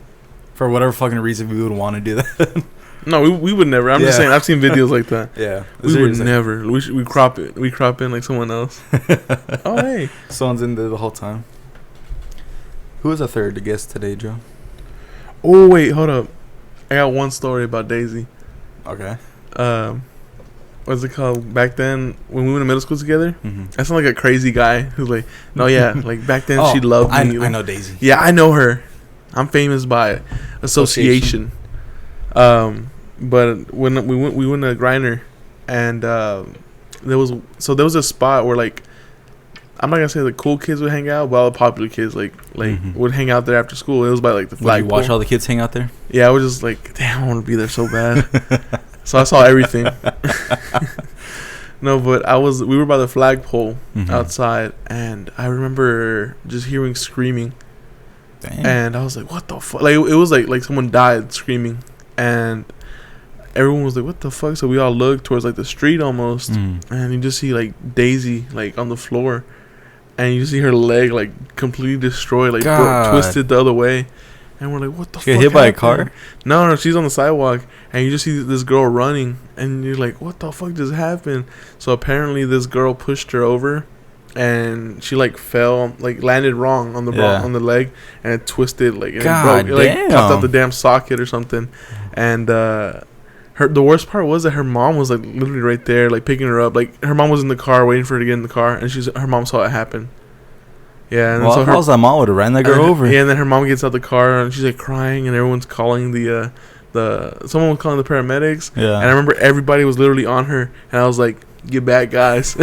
Speaker 1: For whatever fucking reason, we would want to do that.
Speaker 4: No, we would never. I'm just saying. I've seen videos like that.
Speaker 1: Yeah,
Speaker 4: we would never. We crop it. We crop in like someone else. Oh hey,
Speaker 1: someone's in there the whole time. Who was the third guest today, Joe?
Speaker 4: Oh wait, hold up. I got one story about Daisy.
Speaker 1: Okay.
Speaker 4: What's it called? Back then, when we went to middle school together, I sound like a crazy guy who's like, no, yeah, like back then she loved me.
Speaker 1: I know Daisy.
Speaker 4: Yeah, I know her. I'm famous by association. But when we went to Griner, and there was a spot where like, I'm not gonna say the cool kids would hang out, but all the popular kids like would hang out there after school. It was by like the flagpole.
Speaker 1: Would you watch all the kids hang out there?
Speaker 4: Yeah, I was just like, damn, I want to be there so bad. So I saw everything. No, but we were by the flagpole outside, and I remember just hearing screaming. Dang. And I was like, what the fuck? Like it was like someone died screaming, and everyone was like, what the fuck? So we all looked towards like the street almost, and you just see like Daisy like on the floor, and you see her leg like completely destroyed, like twisted the other way. And we're like, what the fuck?
Speaker 1: Get hit by a car?
Speaker 4: No, she's on the sidewalk, and you just see this girl running, and you're like, what the fuck just happened? So apparently this girl pushed her over, and she like fell, like landed wrong on the on the leg, and it twisted, like, and it broke. It like popped out the damn socket or something. And the worst part was that her mom was like literally right there, like picking her up. Like her mom was in the car waiting for her to get in the car, and her mom saw it happen. Yeah, and
Speaker 1: so that mom would have ran that girl over.
Speaker 4: Yeah, and then her mom gets out the car and she's like crying, and everyone's calling someone was calling the paramedics. Yeah, and I remember everybody was literally on her, and I was like, "Get back, guys!"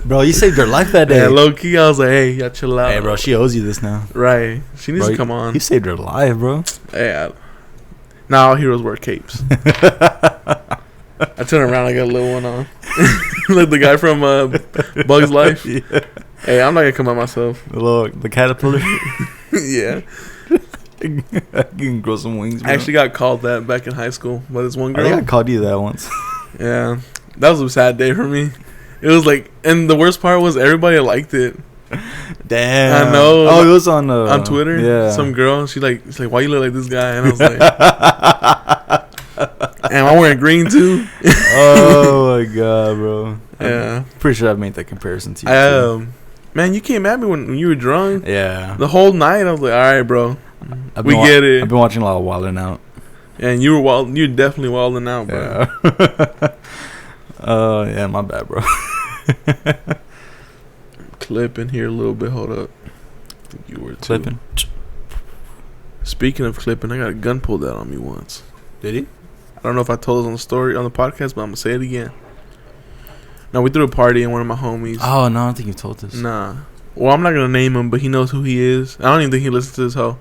Speaker 1: Bro, you saved her life that day.
Speaker 4: Yeah, low key, I was like, "Hey, y'all chill out."
Speaker 1: Hey, bro, she owes you this now.
Speaker 4: Right, she needs to come on.
Speaker 1: You saved her life, bro.
Speaker 4: Yeah. Now all heroes wear capes. I turn around, I got a little one on, like the guy from Bug's Life. Yeah. Hey, I'm not gonna come out myself.
Speaker 1: The caterpillar.
Speaker 4: Yeah.
Speaker 1: I can grow some wings, bro.
Speaker 4: I actually got called that back in high school by this one girl.
Speaker 1: I think I called you that once.
Speaker 4: Yeah. That was a sad day for me. It was like, and the worst part was everybody liked it.
Speaker 1: Damn.
Speaker 4: I know.
Speaker 1: Oh, it was on
Speaker 4: Twitter.
Speaker 1: Yeah.
Speaker 4: Some girl, she's like, why you look like this guy? And I was like, and I'm wearing green too.
Speaker 1: Oh my god, bro.
Speaker 4: Yeah.
Speaker 1: I'm pretty sure I've made that comparison to you.
Speaker 4: Man, you came at me when you were drunk.
Speaker 1: Yeah.
Speaker 4: The whole night, I was like, all right, bro.
Speaker 1: We
Speaker 4: get it.
Speaker 1: I've been watching a lot of Wildin' Out.
Speaker 4: Yeah, and you were you're definitely wilding out, bro.
Speaker 1: Yeah. Yeah, my bad, bro.
Speaker 4: Clip in here a little bit. Hold up. think you were too.
Speaker 1: Clipping.
Speaker 4: Speaking of clipping, I got a gun pulled out on me once.
Speaker 1: Did he?
Speaker 4: I don't know if I told this on the story on the podcast, but I'm gonna say it again. No, we threw a party and one of my homies.
Speaker 1: Oh no, I don't think you told this.
Speaker 4: Nah. Well, I'm not gonna name him, but he knows who he is. I don't even think he listens to this hoe.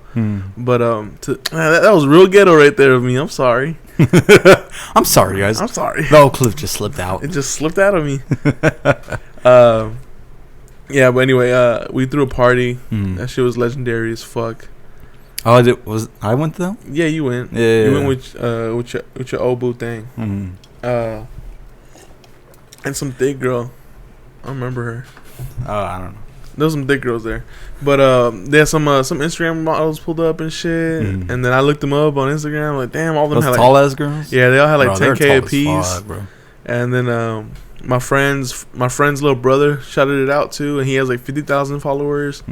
Speaker 4: But that was real ghetto right there of me. I'm sorry.
Speaker 1: I'm sorry, guys.
Speaker 4: I'm sorry.
Speaker 1: The whole clip just slipped out.
Speaker 4: It just slipped out of me. Yeah, but anyway, we threw a party. That shit was legendary as fuck.
Speaker 1: Oh, I went to that?
Speaker 4: Yeah, you went.
Speaker 1: Yeah,
Speaker 4: you went with your Obu thing. And some thick girl. I remember her.
Speaker 1: Oh, I don't know.
Speaker 4: There was some thick girls there, but there's some Instagram models pulled up and shit. And then I looked them up on Instagram. Like, damn, all of them
Speaker 1: those
Speaker 4: had
Speaker 1: tall
Speaker 4: like,
Speaker 1: ass girls.
Speaker 4: Yeah, they all had like 10K
Speaker 1: a
Speaker 4: apiece. Bro. And then my friend's little brother shouted it out too, and he has like 50,000 followers.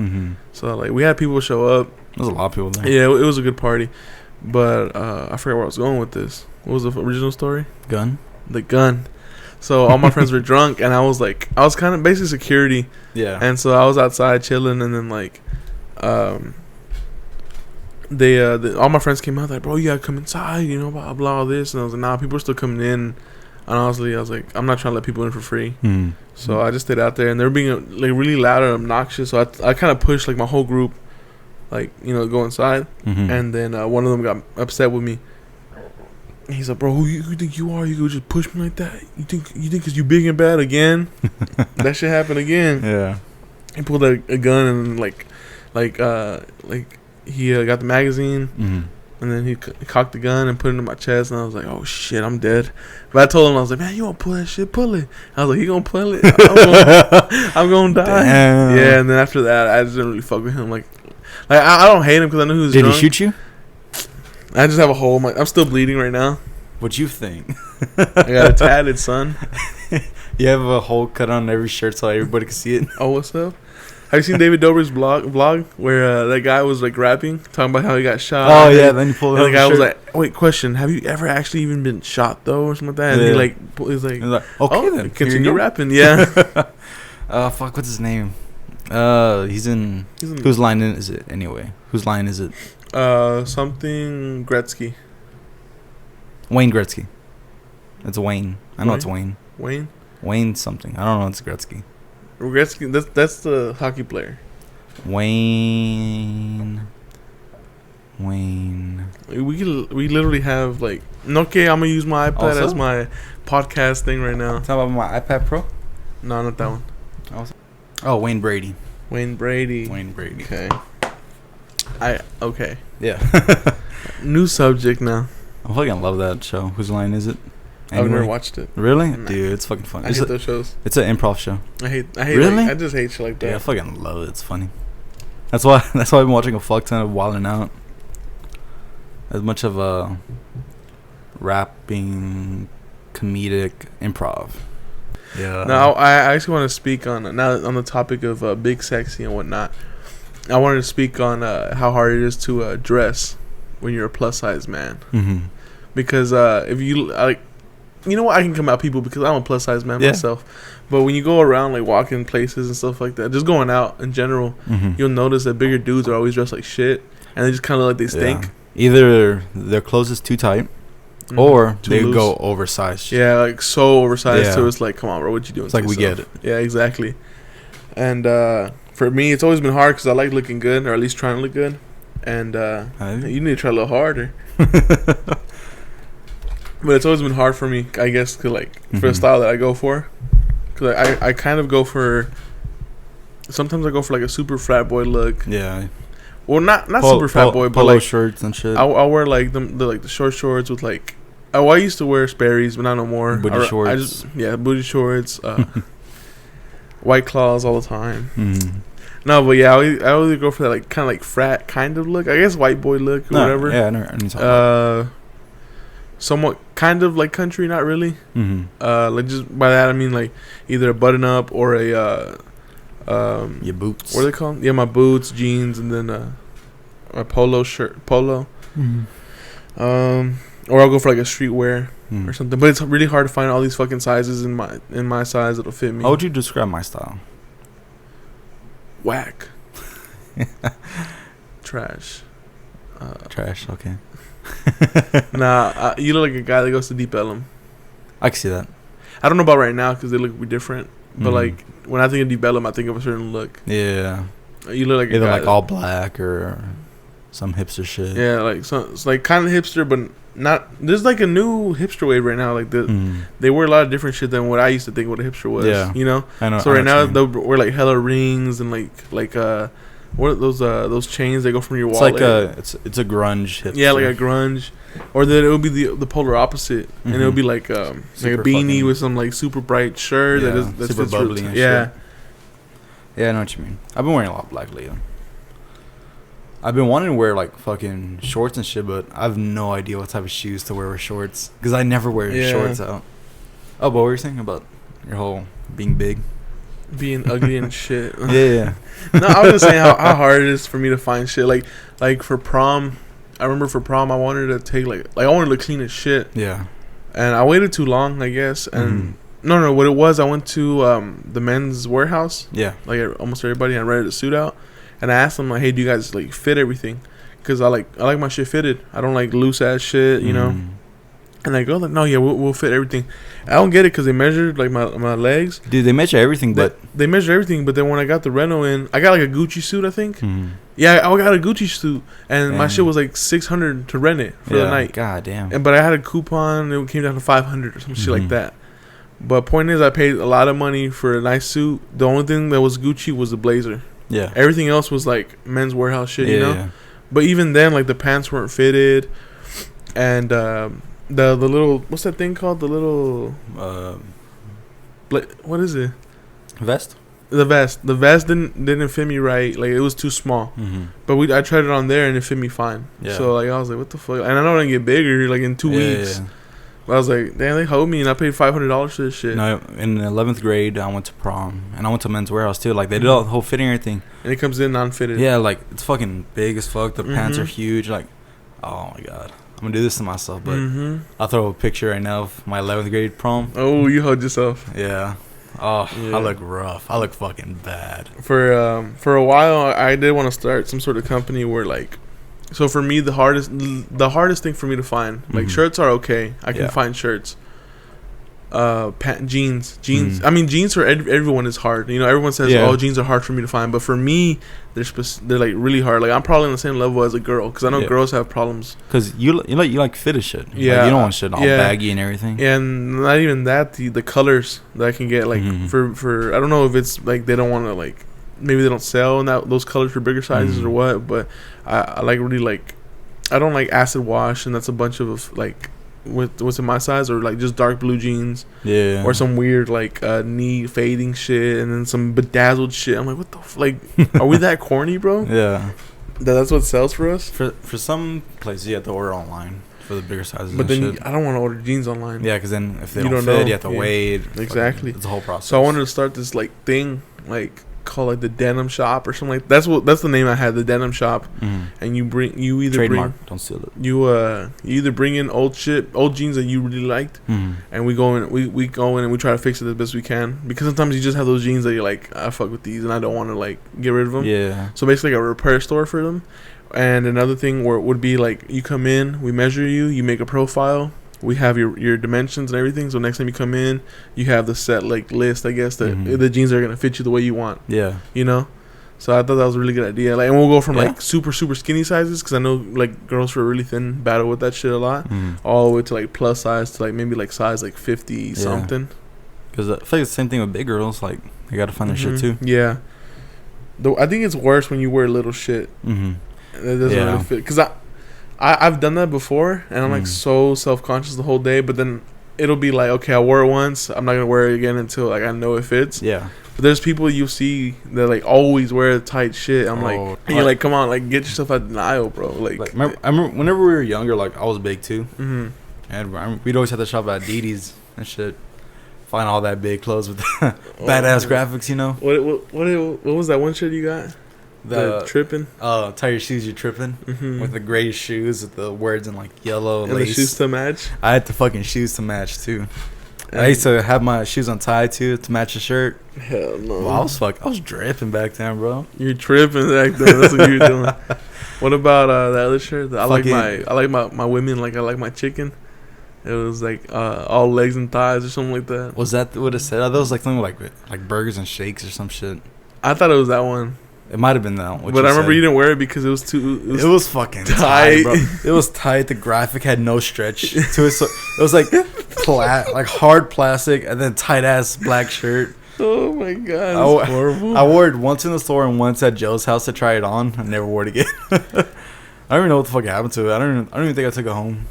Speaker 4: So like we had people show up.
Speaker 1: There's a lot of people there.
Speaker 4: Yeah, it was a good party, but I forgot where I was going with this. What was the original story?
Speaker 1: Gun.
Speaker 4: The gun. So all my friends were drunk, and I was kind of basically security.
Speaker 1: Yeah.
Speaker 4: And so I was outside chilling, and then like, all my friends came out like, bro, you gotta come inside, you know, blah blah all this, and I was like, nah, people are still coming in. And honestly, I was like, I'm not trying to let people in for free. So I just stayed out there, and they were being like really loud and obnoxious. So I kind of pushed like my whole group, like, you know, go inside. And then one of them got upset with me. He's like, bro, who you think you are? You could just push me like that? You think because you big and bad again? That shit happened again.
Speaker 1: Yeah.
Speaker 4: He pulled a gun and like he got the magazine, and then he cocked the gun and put it in my chest, and I was like, oh shit, I'm dead. But I told him, I was like, man, you won't pull that shit, pull it. I was like, he gonna pull it? I'm gonna die. Damn. Yeah, and then after that, I just didn't really fuck with him. Like I don't hate him because I knew he was
Speaker 1: Did
Speaker 4: drunk.
Speaker 1: he shoot you?
Speaker 4: I just have a hole. I'm still bleeding right now.
Speaker 1: What'd you think?
Speaker 4: I got it tatted, son.
Speaker 1: You have a hole cut on every shirt so everybody can see it.
Speaker 4: Oh, what's up? Have you seen David Dobrik's vlog where that guy was like rapping, talking about how he got shot?
Speaker 1: Oh yeah, then you pulled it.
Speaker 4: And the guy was like, "Wait, question: have you ever actually even been shot though, or something like that?" And he's like,
Speaker 1: "Okay, then
Speaker 4: continue rapping." Yeah.
Speaker 1: Fuck, what's his name? He's in whose line is it anyway? Whose line is it?
Speaker 4: Something Gretzky.
Speaker 1: Wayne Gretzky. It's Wayne. I know
Speaker 4: Wayne?
Speaker 1: it's Wayne.
Speaker 4: Wayne.
Speaker 1: Wayne something. I don't know. It's Gretzky.
Speaker 4: Gretzky. That's the hockey player.
Speaker 1: Wayne.
Speaker 4: We literally have like. Okay, I'm gonna use my iPad
Speaker 1: Also?
Speaker 4: as my podcast thing right now.
Speaker 1: Talk about my iPad Pro.
Speaker 4: No, not that one.
Speaker 1: Oh, Wayne Brady.
Speaker 4: Wayne Brady. Okay. Okay.
Speaker 1: Yeah.
Speaker 4: New subject now.
Speaker 1: I fucking love that show. Whose line is it?
Speaker 4: I've never watched it.
Speaker 1: Really?
Speaker 4: Nah.
Speaker 1: Dude, it's fucking fun.
Speaker 4: I hate those shows.
Speaker 1: It's an improv show.
Speaker 4: I hate
Speaker 1: really?
Speaker 4: I just hate shit like that.
Speaker 1: Yeah, I fucking love it. It's funny. That's why I've been watching a fuck ton of Wildin' Out. As much of a rapping, comedic improv. Yeah.
Speaker 4: Now I actually want to speak on the topic of big sexy and whatnot. I wanted to speak on how hard it is to dress when you're a plus size man. Because if you like, you know what, I can come out people because I'm a plus size man myself. But when you go around like walking places and stuff like that, just going out in general, you'll notice that bigger dudes are always dressed like shit, and they just kind of like they stink.
Speaker 1: Yeah. Either their clothes is too tight, or
Speaker 4: too
Speaker 1: they
Speaker 4: loose.
Speaker 1: go oversized.
Speaker 4: Yeah, like so oversized. So it's like, come on, bro, what you doing?
Speaker 1: It's like we get it.
Speaker 4: Yeah, exactly. And for me, it's always been hard because I like looking good, or at least trying to look good. And you need to try a little harder. But it's always been hard for me, I guess, for the style that I go for. Because I kind of go for... Sometimes I go for like a super frat boy look.
Speaker 1: Yeah.
Speaker 4: Well, not super frat boy, but
Speaker 1: polo
Speaker 4: like...
Speaker 1: shirts and shit.
Speaker 4: I'll wear like the short shorts with like... Oh, I used to wear Sperry's, but not no more.
Speaker 1: Booty shorts.
Speaker 4: Booty shorts. White Claws all the time. No, but yeah, I always go for that like kind of like frat kind of look. I guess white boy look or whatever.
Speaker 1: Yeah, I know.
Speaker 4: Somewhat kind of like country, not really. Like just by that I mean like either a button up or a
Speaker 1: your boots.
Speaker 4: What are they called? Yeah, my boots, jeans, and then a polo shirt, or I'll go for like a streetwear or something. But it's really hard to find all these fucking sizes in my size that'll fit me.
Speaker 1: How would you describe my style?
Speaker 4: Whack. Trash.
Speaker 1: Trash. Okay.
Speaker 4: Nah, you look like a guy that goes to Deep Ellum.
Speaker 1: I can see that.
Speaker 4: I don't know about right now because they look different. But
Speaker 1: Mhm.
Speaker 4: like when I think of Deep Ellum, I think of a certain look.
Speaker 1: Yeah.
Speaker 4: You look like a
Speaker 1: Either
Speaker 4: guy
Speaker 1: like all black or some hipster shit.
Speaker 4: Yeah, like so it's like kind of hipster, but not. There's like a new hipster wave right now. Like they wear a lot of different shit than what I used to think what a hipster was.
Speaker 1: Yeah.
Speaker 4: You know.
Speaker 1: I know.
Speaker 4: So
Speaker 1: I
Speaker 4: right
Speaker 1: know
Speaker 4: now
Speaker 1: what you mean.
Speaker 4: they wear like hella rings and like what are those chains that go from your
Speaker 1: It's
Speaker 4: wallet.
Speaker 1: like it's a grunge hipster.
Speaker 4: Yeah, like a grunge, or then it would be the polar opposite, and it would be like a
Speaker 1: Super
Speaker 4: beanie
Speaker 1: fucking-
Speaker 4: with some like super bright shirt
Speaker 1: Yeah,
Speaker 4: that
Speaker 1: super
Speaker 4: fits real
Speaker 1: bubbly
Speaker 4: tight.
Speaker 1: and
Speaker 4: Yeah,
Speaker 1: shit. Yeah, I know what you mean. I've been wearing a lot of black lately. I've been wanting to wear like fucking shorts and shit, but I have no idea what type of shoes to wear with shorts because I never wear
Speaker 4: Yeah.
Speaker 1: shorts out. Oh, but what were you saying about your whole being big?
Speaker 4: being ugly and shit.
Speaker 1: Yeah.
Speaker 4: No, I was just saying how hard it is for me to find shit. Like for prom, I remember for prom I wanted to take like I wanted to clean as shit,
Speaker 1: Yeah.
Speaker 4: and I waited too long, I guess. And no, what it was, I went to the men's warehouse,
Speaker 1: Yeah.
Speaker 4: like almost everybody, and I rented a suit out, and I asked them like, hey, do you guys like fit everything? Because I like my shit fitted. I don't like loose ass shit, you know. And they go like, no, yeah, we'll fit everything. I don't get it because they measured like my legs.
Speaker 1: Dude, they measure everything, but
Speaker 4: They measured everything, but then when I got the reno in, I got like a Gucci suit, I think.
Speaker 1: Mhm.
Speaker 4: Yeah, I got a Gucci suit, and my
Speaker 1: Damn.
Speaker 4: shit was like $600 to rent it for the night.
Speaker 1: God damn.
Speaker 4: But I had a coupon, it came down to $500 or some shit like
Speaker 1: Mhm.
Speaker 4: that. But point is, I paid a lot of money for a nice suit. The only thing that was Gucci was the blazer.
Speaker 1: Yeah.
Speaker 4: Everything else was like men's warehouse shit,
Speaker 1: Yeah,
Speaker 4: you know.
Speaker 1: yeah.
Speaker 4: But even then, like the pants weren't fitted, and the little, what's that thing called? The little what is it?
Speaker 1: Vest.
Speaker 4: The vest. The vest didn't fit me right. Like it was too small.
Speaker 1: Mm-hmm.
Speaker 4: But I tried it on there and it fit me fine.
Speaker 1: Yeah.
Speaker 4: So like I was like, what the fuck? And I know I get bigger like in 2 weeks.
Speaker 1: Yeah.
Speaker 4: But I was like, damn, they hold me, and I paid $500 for this shit.
Speaker 1: No, in 11th grade, I went to prom, and I went to Men's Warehouse too. Like they did all the whole fitting and everything.
Speaker 4: And it comes in non-fitted.
Speaker 1: Yeah, like it's fucking big as fuck. The pants are
Speaker 4: Mhm.
Speaker 1: huge. Like, oh my god, I'm gonna do this to myself. But
Speaker 4: Mm-hmm.
Speaker 1: I'll throw a picture right now of my 11th grade prom.
Speaker 4: Oh, you hold yourself.
Speaker 1: Yeah. Oh,
Speaker 4: Yeah.
Speaker 1: I look rough. I look fucking bad.
Speaker 4: For a while, I did want to start some sort of company where like, so for me the hardest thing for me to find, like
Speaker 1: Mhm.
Speaker 4: shirts are okay. I can
Speaker 1: Yeah.
Speaker 4: find shirts. Jeans.
Speaker 1: Mhm.
Speaker 4: I mean, jeans for everyone is hard. You know, everyone says,
Speaker 1: Yeah.
Speaker 4: "Oh, jeans are hard for me to find," but for me, they're like really hard. Like I'm probably on the same level as a girl because I know
Speaker 1: Yeah.
Speaker 4: girls have problems.
Speaker 1: Cause you like fit as shit. Like,
Speaker 4: Yeah.
Speaker 1: you don't want shit all
Speaker 4: Yeah.
Speaker 1: baggy and everything.
Speaker 4: And not even that, the colors that I can get, like
Speaker 1: Mhm.
Speaker 4: for I don't know if it's like they don't want to like, maybe they don't sell in those colors for bigger sizes
Speaker 1: Mhm.
Speaker 4: or what, but I like really like, I don't like acid wash, and that's a bunch of like what's in my size, or like just dark blue jeans,
Speaker 1: Yeah.
Speaker 4: or some weird like knee fading shit, and then some bedazzled shit. I'm like, what the like, are we that corny, bro?
Speaker 1: Yeah.
Speaker 4: That's what sells for us.
Speaker 1: For some places you have to order online for the bigger sizes.
Speaker 4: But
Speaker 1: and
Speaker 4: then
Speaker 1: shit.
Speaker 4: I don't want to order jeans online.
Speaker 1: Yeah, because then if they
Speaker 4: You
Speaker 1: don't
Speaker 4: don't
Speaker 1: fit,
Speaker 4: know.
Speaker 1: you have to
Speaker 4: Yeah.
Speaker 1: wait.
Speaker 4: Exactly.
Speaker 1: It's a whole process.
Speaker 4: So I wanted to start this like thing, like called like the Denim Shop or something like that's the name I had, the Denim Shop.
Speaker 1: Mhm.
Speaker 4: And you either
Speaker 1: Trademark. Don't steal it.
Speaker 4: you either bring in old jeans that you really liked,
Speaker 1: Mhm.
Speaker 4: and we go in and we try to fix it the best we can, because sometimes you just have those jeans that you're like, I fuck with these and I don't want to like get rid of them.
Speaker 1: Yeah.
Speaker 4: So basically like a repair store for them. And another thing where it would be like, you come in, we measure you make a profile, we have your dimensions and everything. So next time you come in, you have the set like list, I guess, that
Speaker 1: Mhm.
Speaker 4: the jeans are gonna fit you the way you want,
Speaker 1: Yeah.
Speaker 4: you know. So I thought that was a really good idea. Like, and we'll go from
Speaker 1: Yeah.
Speaker 4: like super skinny sizes, because I know like girls who are really thin battle with that shit a lot,
Speaker 1: Mhm.
Speaker 4: all the way to like plus size to like maybe like size like 50
Speaker 1: Yeah.
Speaker 4: something.
Speaker 1: Because I feel like it's the same thing with big girls. Like they gotta find their shit
Speaker 4: Mhm.
Speaker 1: too.
Speaker 4: Yeah. Though I think it's worse when you wear little shit.
Speaker 1: Mm-hmm.
Speaker 4: It doesn't
Speaker 1: Yeah.
Speaker 4: really fit, because I've done that before, and I'm like so self-conscious the whole day, but then it'll be like, okay, I wore it once, I'm not gonna wear it again until like I know it fits.
Speaker 1: Yeah.
Speaker 4: But there's people you see that like always wear tight shit. I'm like,
Speaker 1: Oh,
Speaker 4: and you're like, come on, like get yourself out of denial, bro. Like,
Speaker 1: Like I remember whenever we were younger, like I was big too,
Speaker 4: hmm
Speaker 1: and we'd always have to shop at Didi's and shit. Find all that big clothes with badass graphics, you know.
Speaker 4: What was that one shirt you got? The tripping.
Speaker 1: Tie your shoes, you're tripping.
Speaker 4: Mm-hmm.
Speaker 1: With the gray shoes with the words in like yellow
Speaker 4: And
Speaker 1: lace.
Speaker 4: the shoes to match.
Speaker 1: I had the fucking shoes to match too. I used to have my shoes untied too to match the shirt.
Speaker 4: Hell no.
Speaker 1: Well, I was dripping back then, bro.
Speaker 4: You're tripping back then. That's what you're doing. What about the other shirt? I like my women like I like my chicken. It was like all legs and thighs or something like that.
Speaker 1: Was that what it said? Are those like something like burgers and shakes or some shit?
Speaker 4: I thought it was that one.
Speaker 1: It might have been that one.
Speaker 4: But I remember you didn't wear it because it was too.
Speaker 1: It was fucking tight, bro. It was tight. The graphic had no stretch to it. So it was like like hard plastic and then tight ass black shirt.
Speaker 4: Oh my god, that's horrible.
Speaker 1: I wore it once in the store and once at Joe's house to try it on. I never wore it again. I don't even know what the fuck happened to it. I don't even think I took it home.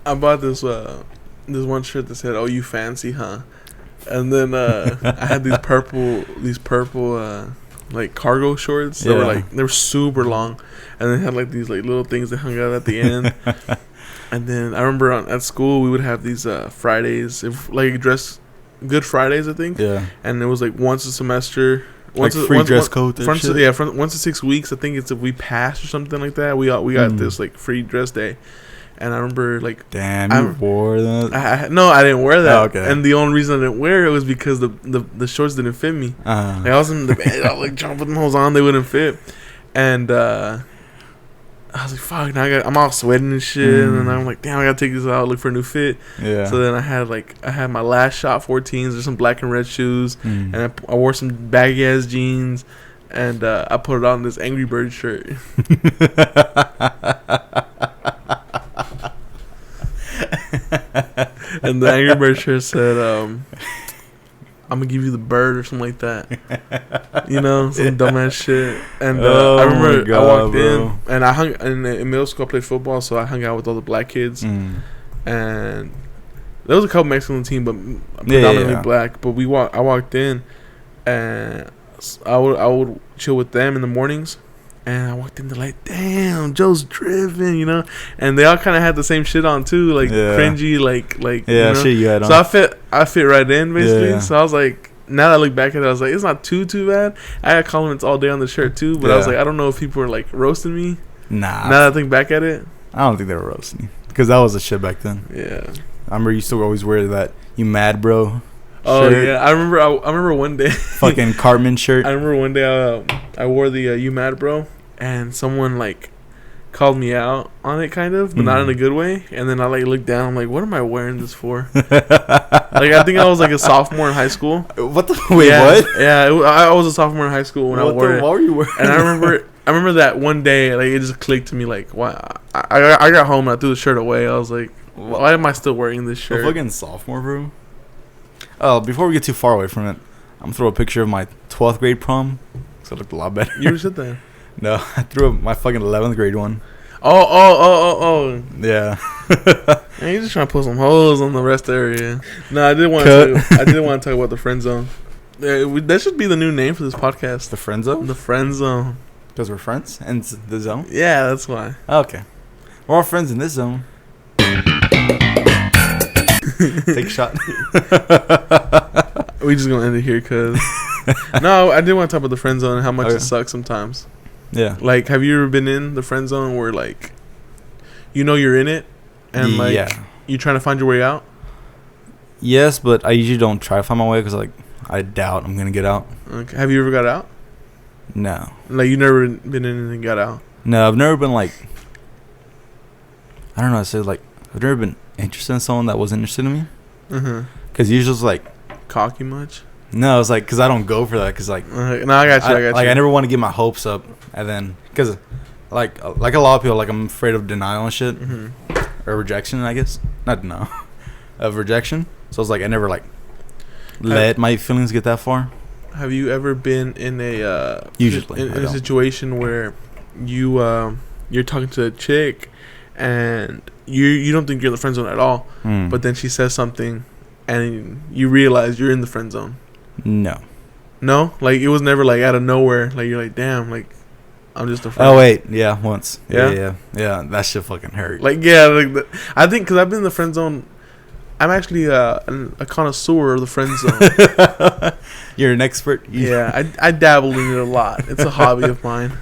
Speaker 4: I bought this one shirt that said, "Oh, you fancy, huh?" And then I had these purple like cargo shorts. They were super long, and they had like these like little things that hung out at the end. And then I remember at school we would have these Fridays, dress good Fridays, I think.
Speaker 1: Yeah.
Speaker 4: And it was like once a semester. Once
Speaker 1: dress code.
Speaker 4: Once to 6 weeks. I think it's if we passed or something like that. We got this like free dress day. And I remember like,
Speaker 1: damn, you wore that?
Speaker 4: No, I didn't wear that.
Speaker 1: Oh, okay.
Speaker 4: And the only reason I didn't wear it was because the shorts didn't fit me. Like I was in the bed, I was like trying to put them holes on, they wouldn't fit. And I was like, fuck, now I'm all sweating and shit. And I'm like, damn, I gotta take this out, look for a new fit.
Speaker 1: Yeah.
Speaker 4: So then I had my last shot 14s, there's some black and red shoes, and I wore some baggy ass jeans, and I put it on this Angry Bird shirt. And the Angry Bird shirt said, I'm gonna give you the bird or something like that. You know, some dumbass shit. And I remember I walked in, and I hung in middle school. I played football, so I hung out with all the black kids. And there was a couple Mexicans on the team, but predominantly black. But I walked in, and I would chill with them in the mornings. And I walked in, they're like, damn, Joe's driven, you know? And they all kind of had the same shit on, too. Like, cringy, like
Speaker 1: yeah,
Speaker 4: you know?
Speaker 1: Shit you had on.
Speaker 4: So I fit right in, basically.
Speaker 1: Yeah.
Speaker 4: So I was like, now that I look back at it, I was like, it's not too bad. I had compliments all day on the shirt, too. But I was like, I don't know if people were, like, roasting me.
Speaker 1: Nah.
Speaker 4: Now that I think back at it.
Speaker 1: I don't think they were roasting you. Because that was the shit back then.
Speaker 4: Yeah.
Speaker 1: I remember you used to always wear that, you mad, bro.
Speaker 4: Oh,
Speaker 1: shirt.
Speaker 4: yeah. I remember one day.
Speaker 1: Fucking Cartman shirt.
Speaker 4: I remember one day I wore the You Mad Bro. And someone like called me out on it, kind of, but not in a good way. And then I like looked down. I'm like, "What am I wearing this for?" Like I think I was like a sophomore in high school.
Speaker 1: What the wait? What?
Speaker 4: Yeah, I was a sophomore in high school when I wore it.
Speaker 1: What were you wearing?
Speaker 4: And I remember that one day, like it just clicked to me. Like, why? I got home and I threw the shirt away. I was like, why am I still wearing this shirt?
Speaker 1: Fucking sophomore, bro. Oh, before we get too far away from it, I'm gonna throw a picture of my 12th grade prom. So it looked a lot better.
Speaker 4: You ever said that?
Speaker 1: No, I threw up my fucking 11th grade one.
Speaker 4: Oh.
Speaker 1: Yeah.
Speaker 4: Man, you're just trying to put some holes on the rest area. No, I did want to talk about the friend zone. That should be the new name for this podcast.
Speaker 1: The friend zone?
Speaker 4: The friend zone.
Speaker 1: Because we're friends in the zone?
Speaker 4: Yeah, that's why.
Speaker 1: Okay. We're all friends in this zone. Take a shot.
Speaker 4: We just gonna end it here because no, I did want to talk about the friend zone and how much it sucks sometimes.
Speaker 1: Yeah.
Speaker 4: Like, have you ever been in the friend zone where like, you know, you're in it, and like you're trying to find your way out?
Speaker 1: Yes, but I usually don't try to find my way because like I doubt I'm gonna get out.
Speaker 4: Okay. Have you ever got out?
Speaker 1: No.
Speaker 4: Like you never been in and got out?
Speaker 1: No, I've never been like. I don't know. I said like I've never been interested in someone that wasn't interested in me. Because usually it's like
Speaker 4: cocky much.
Speaker 1: No, it's like because I don't go for that. Because like
Speaker 4: no, I got you.
Speaker 1: Like I never want to get my hopes up, and then because like a lot of people, like I'm afraid of denial and shit, or rejection. I guess not denial, of rejection. So it's like I never like let my feelings get that far.
Speaker 4: Have you ever been in a
Speaker 1: usually
Speaker 4: in a situation where you're talking to a chick and you don't think you're in the friend zone at all, but then she says something and you realize you're in the friend zone?
Speaker 1: No,
Speaker 4: like it was never like out of nowhere. Like you're like, damn, like I'm just a friend.
Speaker 1: Oh wait, yeah, once.
Speaker 4: Yeah.
Speaker 1: That shit fucking hurt.
Speaker 4: Like like I think because I've been in the friend zone. I'm actually a connoisseur of the friend zone.
Speaker 1: You're an expert.
Speaker 4: Yeah, I dabble in it a lot. It's a hobby of mine.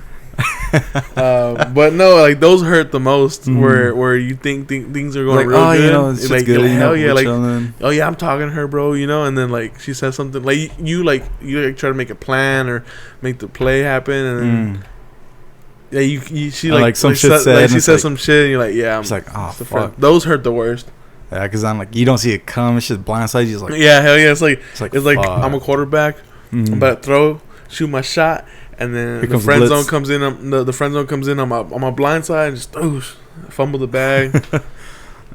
Speaker 4: But no, like those hurt the most. Where you think things are going
Speaker 1: like,
Speaker 4: real
Speaker 1: oh,
Speaker 4: good.
Speaker 1: you know, it's
Speaker 4: like,
Speaker 1: good.
Speaker 4: like, hell
Speaker 1: you know,
Speaker 4: yeah, like
Speaker 1: chilling.
Speaker 4: oh yeah, I'm talking to her, bro. You know, and then like she says something like you try to make a plan or make the play happen, and then yeah, she like
Speaker 1: some shit said,
Speaker 4: like she says some shit, and you're like, yeah,
Speaker 1: it's like, oh fuck.
Speaker 4: Those hurt the worst.
Speaker 1: Yeah, because I'm like, you don't see it come. It's just blindside. You're just like,
Speaker 4: Yeah, hell yeah. It's like
Speaker 1: fuck.
Speaker 4: I'm a quarterback. I'm about to throw, shoot my shot, and then
Speaker 1: Here
Speaker 4: the friend zone comes in. The friend zone comes in on my blind side, and just fumble the bag.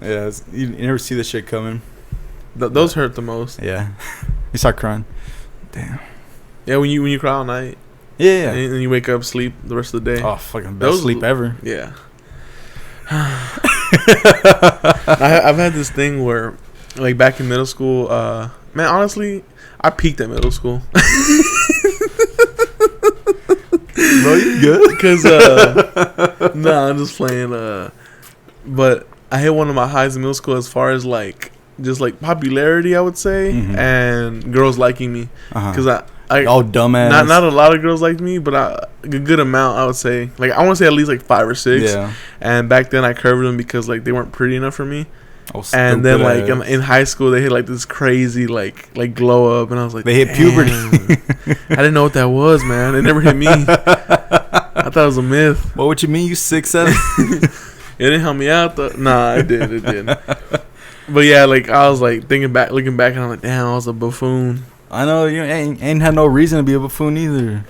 Speaker 1: Yeah, you never see this shit coming.
Speaker 4: Those hurt the most.
Speaker 1: Yeah, you start crying. Damn.
Speaker 4: Yeah, when you cry all night.
Speaker 1: Yeah.
Speaker 4: And you wake up, sleep the rest of the day.
Speaker 1: Oh, fucking best sleep ever.
Speaker 4: Yeah. I've had this thing where, like, back in middle school, man, honestly, I peaked at middle school.
Speaker 1: Bro, you good?
Speaker 4: Because, nah, I'm just playing. But I hit one of my highs in middle school as far as, like, just, like, popularity, I would say, and girls liking me. Because
Speaker 1: oh, dumbass.
Speaker 4: Not a lot of girls liked me, but a good amount, I would say. Like, I want to say at least like 5 or 6.
Speaker 1: Yeah.
Speaker 4: And back then I curved them because like they weren't pretty enough for me.
Speaker 1: Oh,
Speaker 4: and then like in high school they hit like this crazy like glow up, and I was like,
Speaker 1: they hit puberty.
Speaker 4: I didn't know what that was, man. It never hit me. I thought it was a myth.
Speaker 1: What would you mean? You 6'7"?
Speaker 4: It didn't help me out though. Nah, it did. But yeah, like I was like looking back, and I'm like, damn, I was a buffoon.
Speaker 1: I know you ain't had no reason to be a buffoon either.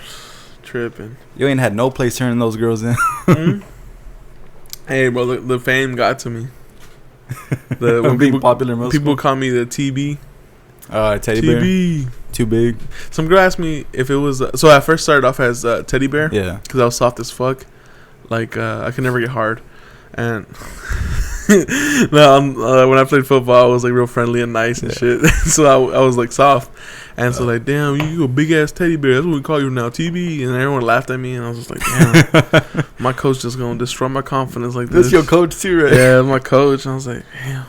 Speaker 4: Tripping.
Speaker 1: You ain't had no place turning those girls in.
Speaker 4: Hey, bro, the fame got to me.
Speaker 1: When being popular, most
Speaker 4: people call me the TB.
Speaker 1: Teddy bear. Too big.
Speaker 4: Some girl asked me if it was. So I first started off as teddy bear.
Speaker 1: Yeah.
Speaker 4: Because I was soft as fuck. Like I could never get hard, and no, when I played football, I was like real friendly and nice and shit. So I was like soft, and so like, damn, you a big ass teddy bear. That's what we call you now, TB. And everyone laughed at me, and I was just like, damn, my coach just gonna destroy my confidence like this.
Speaker 1: That's your coach too, right?
Speaker 4: Yeah, my coach. And I was like, damn.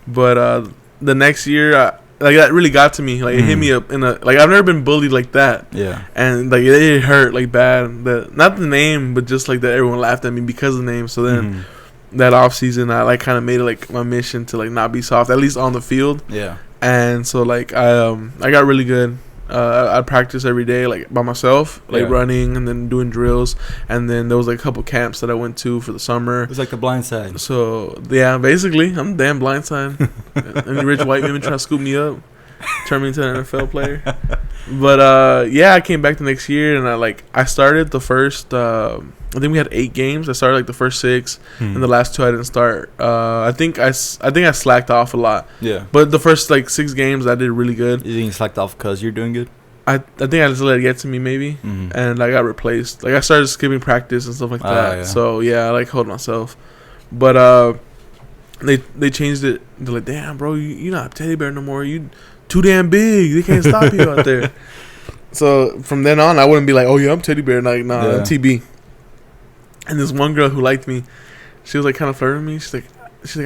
Speaker 4: But the next year, like that really got to me. Like it hit me up in a like I've never been bullied like that.
Speaker 1: Yeah.
Speaker 4: And like it hurt like bad. Not the name, but just like that everyone laughed at me because of the name. So then. That off season, I like kind of made it like my mission to like not be soft, at least on the field.
Speaker 1: Yeah.
Speaker 4: And so like I got really good. I practice every day like by myself, like running and then doing drills. And then there was like a couple camps that I went to for the summer.
Speaker 1: It was like the blind side.
Speaker 4: So yeah, basically I'm damn blind side. Any rich white women try to scoop me up, turn me into an NFL player. But yeah, I came back the next year, and I started the first. I think we had 8 games. I started like the first 6, and the last 2 I didn't start. I think I slacked off a lot. Yeah. But the first like 6 games I did really good.
Speaker 1: You think you slacked off because you're doing good?
Speaker 4: I think I just let it get to me maybe, and I got replaced. Like I started skipping practice and stuff like that. Yeah. So yeah, I like hold myself. But they changed it. They're like, damn, bro, you're not a teddy bear no more. You too damn big. They can't stop you out there. So from then on, I wouldn't be like, oh yeah, I'm teddy bear. Like nah, I'm TB. And this one girl who liked me, she was like kind of flirting with me. She's like,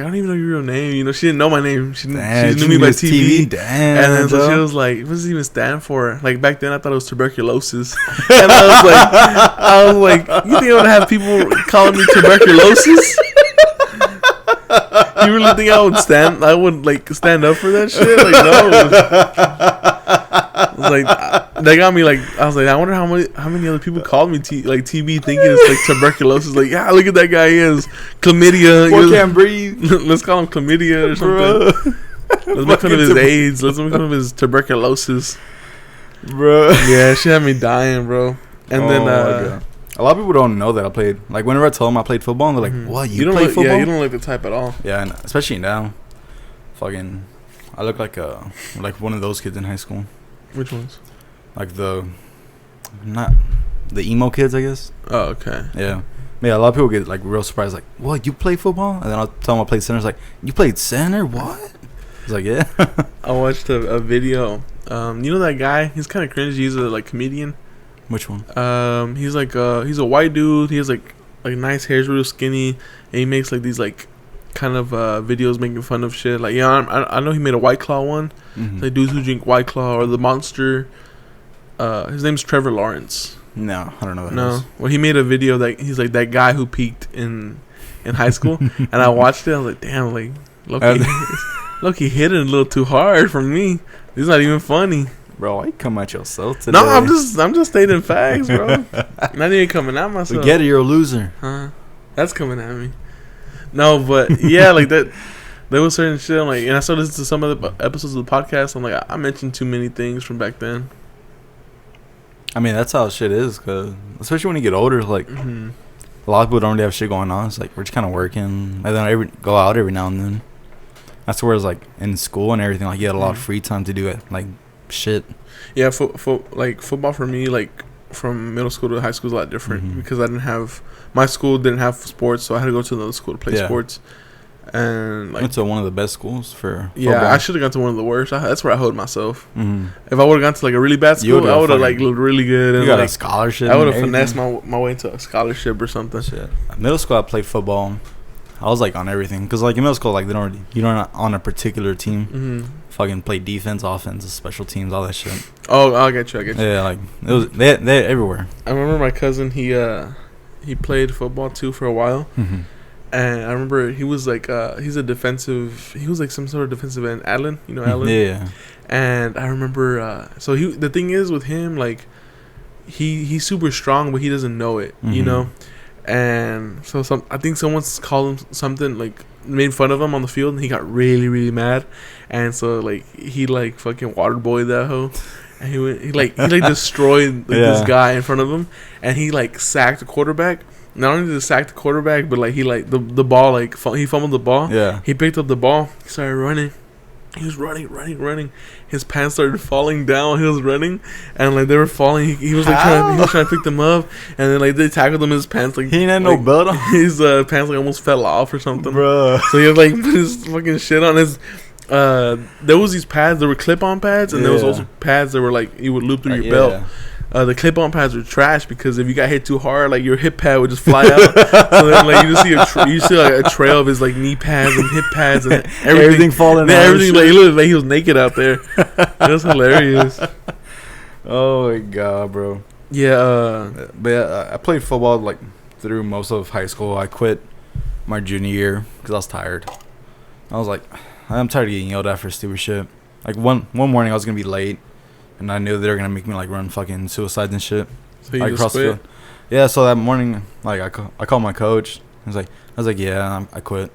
Speaker 4: I don't even know your real name. You know, she didn't know my name. She knew me by TV.
Speaker 1: Damn,
Speaker 4: and then so she was like, what does it even stand for? Like back then I thought it was tuberculosis. And I was like, you think I would have people calling me tuberculosis? You really think I would stand up for that shit? Like no. It was like they got me like I was like, I wonder how many other people called me TB thinking it's like tuberculosis. Like yeah, look at that guy, he has chlamydia.
Speaker 1: Boy can't breathe.
Speaker 4: Let's call him chlamydia or something. Let's make fun of his AIDS. Let's make fun of his tuberculosis,
Speaker 1: bro.
Speaker 4: Yeah, she had me dying, bro. And then
Speaker 1: a lot of people don't know that I played. Like whenever I tell them I played football, they're like, "What? You play football?"
Speaker 4: Yeah, you don't look the type at all.
Speaker 1: Yeah, and especially now, fucking, I look like one of those kids in high school.
Speaker 4: Which ones?
Speaker 1: Like not the emo kids, I guess.
Speaker 4: Oh, okay.
Speaker 1: Yeah. Yeah, a lot of people get like real surprised, like, "What? You play football?" And then I'll tell them I played center. It's like, "You played center? What?" It's like, "Yeah."
Speaker 4: I watched a video. You know that guy? He's kind of cringy. He's a comedian.
Speaker 1: Which one?
Speaker 4: He's he's a white dude. He has like nice hair, he's real skinny, and he makes like these like kind of videos making fun of shit. Like I know he made a White Claw one. Like dudes who drink White Claw or the Monster. His name's Trevor Lawrence.
Speaker 1: No, I don't know. What that
Speaker 4: No.
Speaker 1: is.
Speaker 4: Well, he made a video that he's like that guy who peaked in high school, and I watched it. I was like, damn, like Loki hit it a little too hard for me. It's not even funny.
Speaker 1: Bro, why you come at yourself today?
Speaker 4: No, I'm just stating facts, bro. Not even coming at myself.
Speaker 1: Forget it, you're a loser.
Speaker 4: Huh? That's coming at me. No, but yeah, like that. There was certain shit. I'm like, and I started listening to some of the episodes of the podcast. I'm like, I mentioned too many things from back then.
Speaker 1: I mean, that's how shit is, cause especially when you get older, like a lot of people don't really have shit going on. It's like we're just kind of working, and then go out every now and then. That's where it's like in school and everything. Like you had a lot of free time to do it, like shit.
Speaker 4: Yeah, like football for me, like from middle school to high school is a lot different because I didn't have my school didn't have sports, so I had to go to another school to play sports. And like,
Speaker 1: went to one of the best schools for
Speaker 4: yeah,
Speaker 1: football.
Speaker 4: I should have gone to one of the worst. That's where I hold myself. If I would have gone to like a really bad school, I would have like looked really good. And
Speaker 1: you got
Speaker 4: like,
Speaker 1: a scholarship.
Speaker 4: I would have finessed my way into a scholarship or something.
Speaker 1: Shit. Middle school, I played football. I was like on everything because like in middle school, like you're not on a particular team. Fucking play defense, offense, special teams, all that shit.
Speaker 4: Oh, I get you.
Speaker 1: Yeah, like it was they everywhere.
Speaker 4: I remember my cousin. He played football too for a while. And I remember he was like, he's a defensive. He was like some sort of defensive end, Allen. You know Allen?
Speaker 1: Yeah.
Speaker 4: And I remember, so the thing is with him, like, he's super strong, but he doesn't know it. You know. And so I think someone's called him something, like made fun of him on the field, and he got really really mad. And so like he like fucking water boyed that hoe. And he destroyed this guy in front of him, and he like sacked the quarterback. Not only did he sack the quarterback, but like he like the ball, like he fumbled the ball. Yeah. He picked up the ball. He started running. He was running. His pants started falling down. He was running, and like they were falling. He was like trying to pick them up, and then like they tackled him in his pants. Like
Speaker 1: he didn't have no belt on.
Speaker 4: His pants like almost fell off or something,
Speaker 1: bro.
Speaker 4: So he had like put his fucking shit on his. There was these pads. There were clip-on pads, and there was also pads that were like you would loop through your belt. The clip-on pads were trash because if you got hit too hard, like your hip pad would just fly out. So then, like you see like a trail of his like knee pads and hip pads and everything falling out. Everything like he looked like he was naked out there. It was hilarious.
Speaker 1: Oh my god, bro.
Speaker 4: Yeah.
Speaker 1: But yeah, I played football like through most of high school. I quit my junior year because I was tired. I was like, I'm tired of getting yelled at for stupid shit. Like one morning I was gonna be late. And I knew they were gonna make me like run fucking suicides and shit.
Speaker 4: So you just quit?
Speaker 1: Yeah. So that morning, like I called my coach. I was like, yeah, I quit.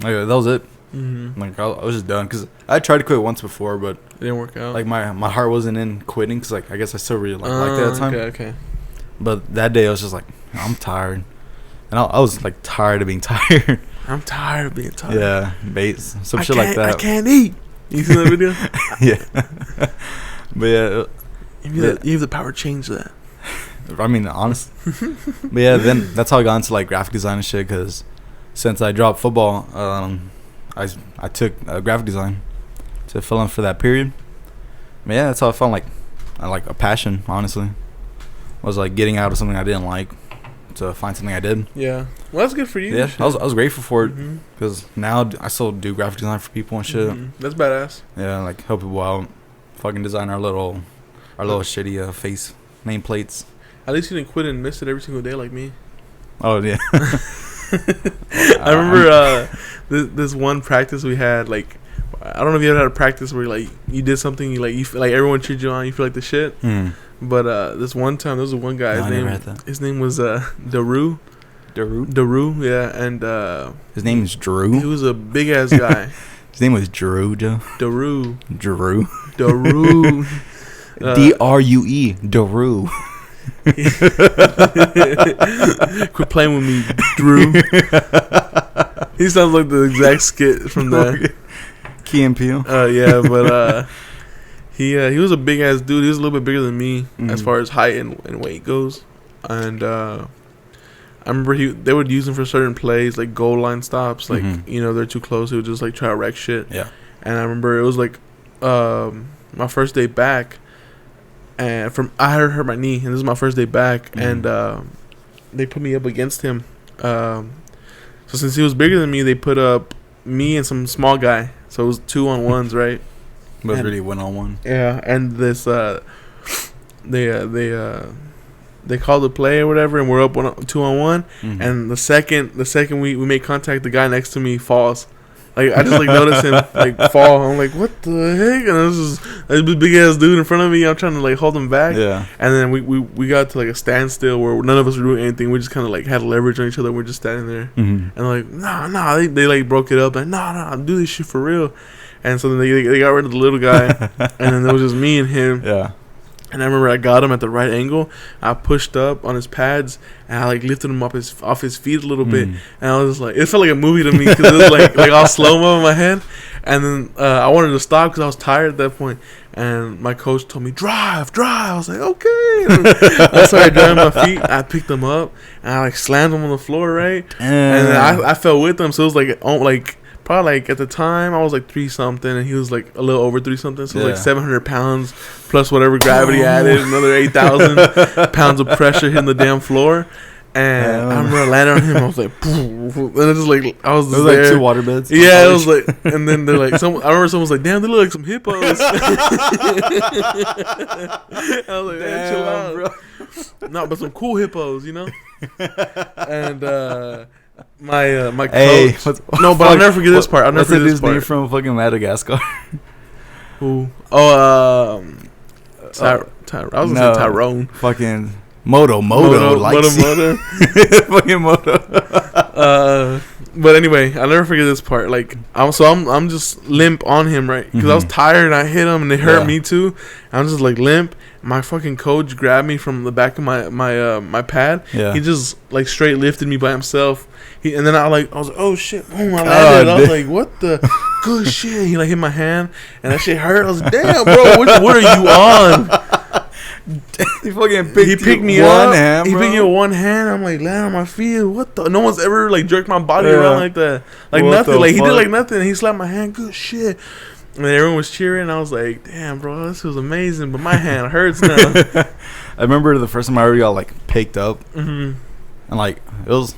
Speaker 1: Like that was it. Like I was just done because I tried to quit once before, but
Speaker 4: it didn't work out.
Speaker 1: Like my heart wasn't in quitting because like I guess I still really liked it at the time.
Speaker 4: Okay.
Speaker 1: But that day I was just like, I'm tired, and I was like tired of being tired.
Speaker 4: I'm tired of being tired.
Speaker 1: Yeah, baits, some shit like that.
Speaker 4: I can't eat. You see that video?
Speaker 1: Yeah. But yeah,
Speaker 4: you have the power to change that.
Speaker 1: I mean, honest. But yeah, then that's how I got into like graphic design and shit. Because since I dropped football, I took graphic design to fill in for that period. But yeah, that's how I found like a passion. Honestly, was like getting out of something I didn't like to find something I did.
Speaker 4: Yeah, well, that's good for you.
Speaker 1: Yeah, I was grateful for it because now I still do graphic design for people and shit.
Speaker 4: That's badass.
Speaker 1: Yeah, like help people out. Fucking design our little shitty face nameplates.
Speaker 4: At least you didn't quit and miss it every single day like me.
Speaker 1: Oh yeah.
Speaker 4: I remember this one practice we had. Like, I don't know if you ever had a practice where like you did something you feel like everyone cheered you on. You feel like the shit. But this one time there was one guy. His name was Daru. Daru. Yeah, and
Speaker 1: his name is Drew.
Speaker 4: He was a big ass guy.
Speaker 1: His name was Drew, Joe.
Speaker 4: Daru.
Speaker 1: Drew.
Speaker 4: Darue.
Speaker 1: Drue. Daru.
Speaker 4: Quit playing with me, Drew. He sounds like the exact skit from the
Speaker 1: Key and Peele.
Speaker 4: Yeah, but he was a big ass dude. He was a little bit bigger than me as far as height and weight goes. And I remember they would use him for certain plays, like goal line stops. Like they're too close. He would just like try to wreck shit.
Speaker 1: Yeah.
Speaker 4: And I remember it was like my first day back, and I had hurt my knee, and this is my first day back, and they put me up against him. So since he was bigger than me, they put up me and some small guy. So it was 2-on-1s, right?
Speaker 1: But really 1-on-1.
Speaker 4: Yeah, and this they they called the play or whatever, and we're up 2-on-1. And the second we make contact, the guy next to me falls. Like, I just, like, noticed him, like, fall. I'm like, what the heck? And it was just a big-ass dude in front of me. I'm trying to, like, hold him back.
Speaker 1: Yeah.
Speaker 4: And then we got to, like, a standstill where none of us were doing anything. We just kind of, like, had leverage on each other. We're just standing there. And, like, nah. They like, broke it up. Like, nah, do this shit for real. And so then they got rid of the little guy. And then it was just me and him.
Speaker 1: Yeah.
Speaker 4: And I remember I got him at the right angle. I pushed up on his pads, and I, like, lifted him off his feet a little bit. And I was just like, it felt like a movie to me because it was like all slow-mo in my head. And then I wanted to stop because I was tired at that point. And my coach told me, drive. I was like, okay. And I started driving my feet. I picked him up, and I, like, slammed him on the floor, right? And then I fell with him. So it was like probably, like, at the time, I was, like, 3-something, and he was, like, a little over 3-something. So it was, like, 700 pounds plus whatever gravity added, another 8,000 pounds of pressure hitting the damn floor. And I remember I landed on him. I was like, and it just, like, I was just there.
Speaker 1: Like 2 water beds.
Speaker 4: Yeah, it was like, and then they're like, I remember someone was like, damn, they look like some hippos. I was like, damn, chill out, bro. No, but some cool hippos, you know. And my coach. No, but I'll never forget this part. I'll never forget this part.
Speaker 1: Name from fucking Madagascar.
Speaker 4: Who? Oh, I was gonna say Tyrone.
Speaker 1: Fucking Moto. Fucking Moto.
Speaker 4: But anyway, I'll never forget this part. Like, I'm just limp on him, right? Because I was tired and I hit him and it hurt me too. I'm just, like, limp. My fucking coach grabbed me from the back of my pad. Yeah. He just, like, straight lifted me by himself. And then I was like, oh shit, boom, I landed. I was like, what the good shit? He, like, hit my hand and that shit hurt. I was like, damn, bro, what are you on?
Speaker 1: He fucking picked
Speaker 4: me up. He picked me with one hand. I'm like, land on my feet. What the? No one's ever, like, jerked my body around like that. Like, what nothing. Like, he did, like, nothing. He slapped my hand. Good shit. And everyone was cheering. I was like, damn, bro, this was amazing. But my hand hurts now.
Speaker 1: I remember the first time I ever got, like, picked up. And, like, it was,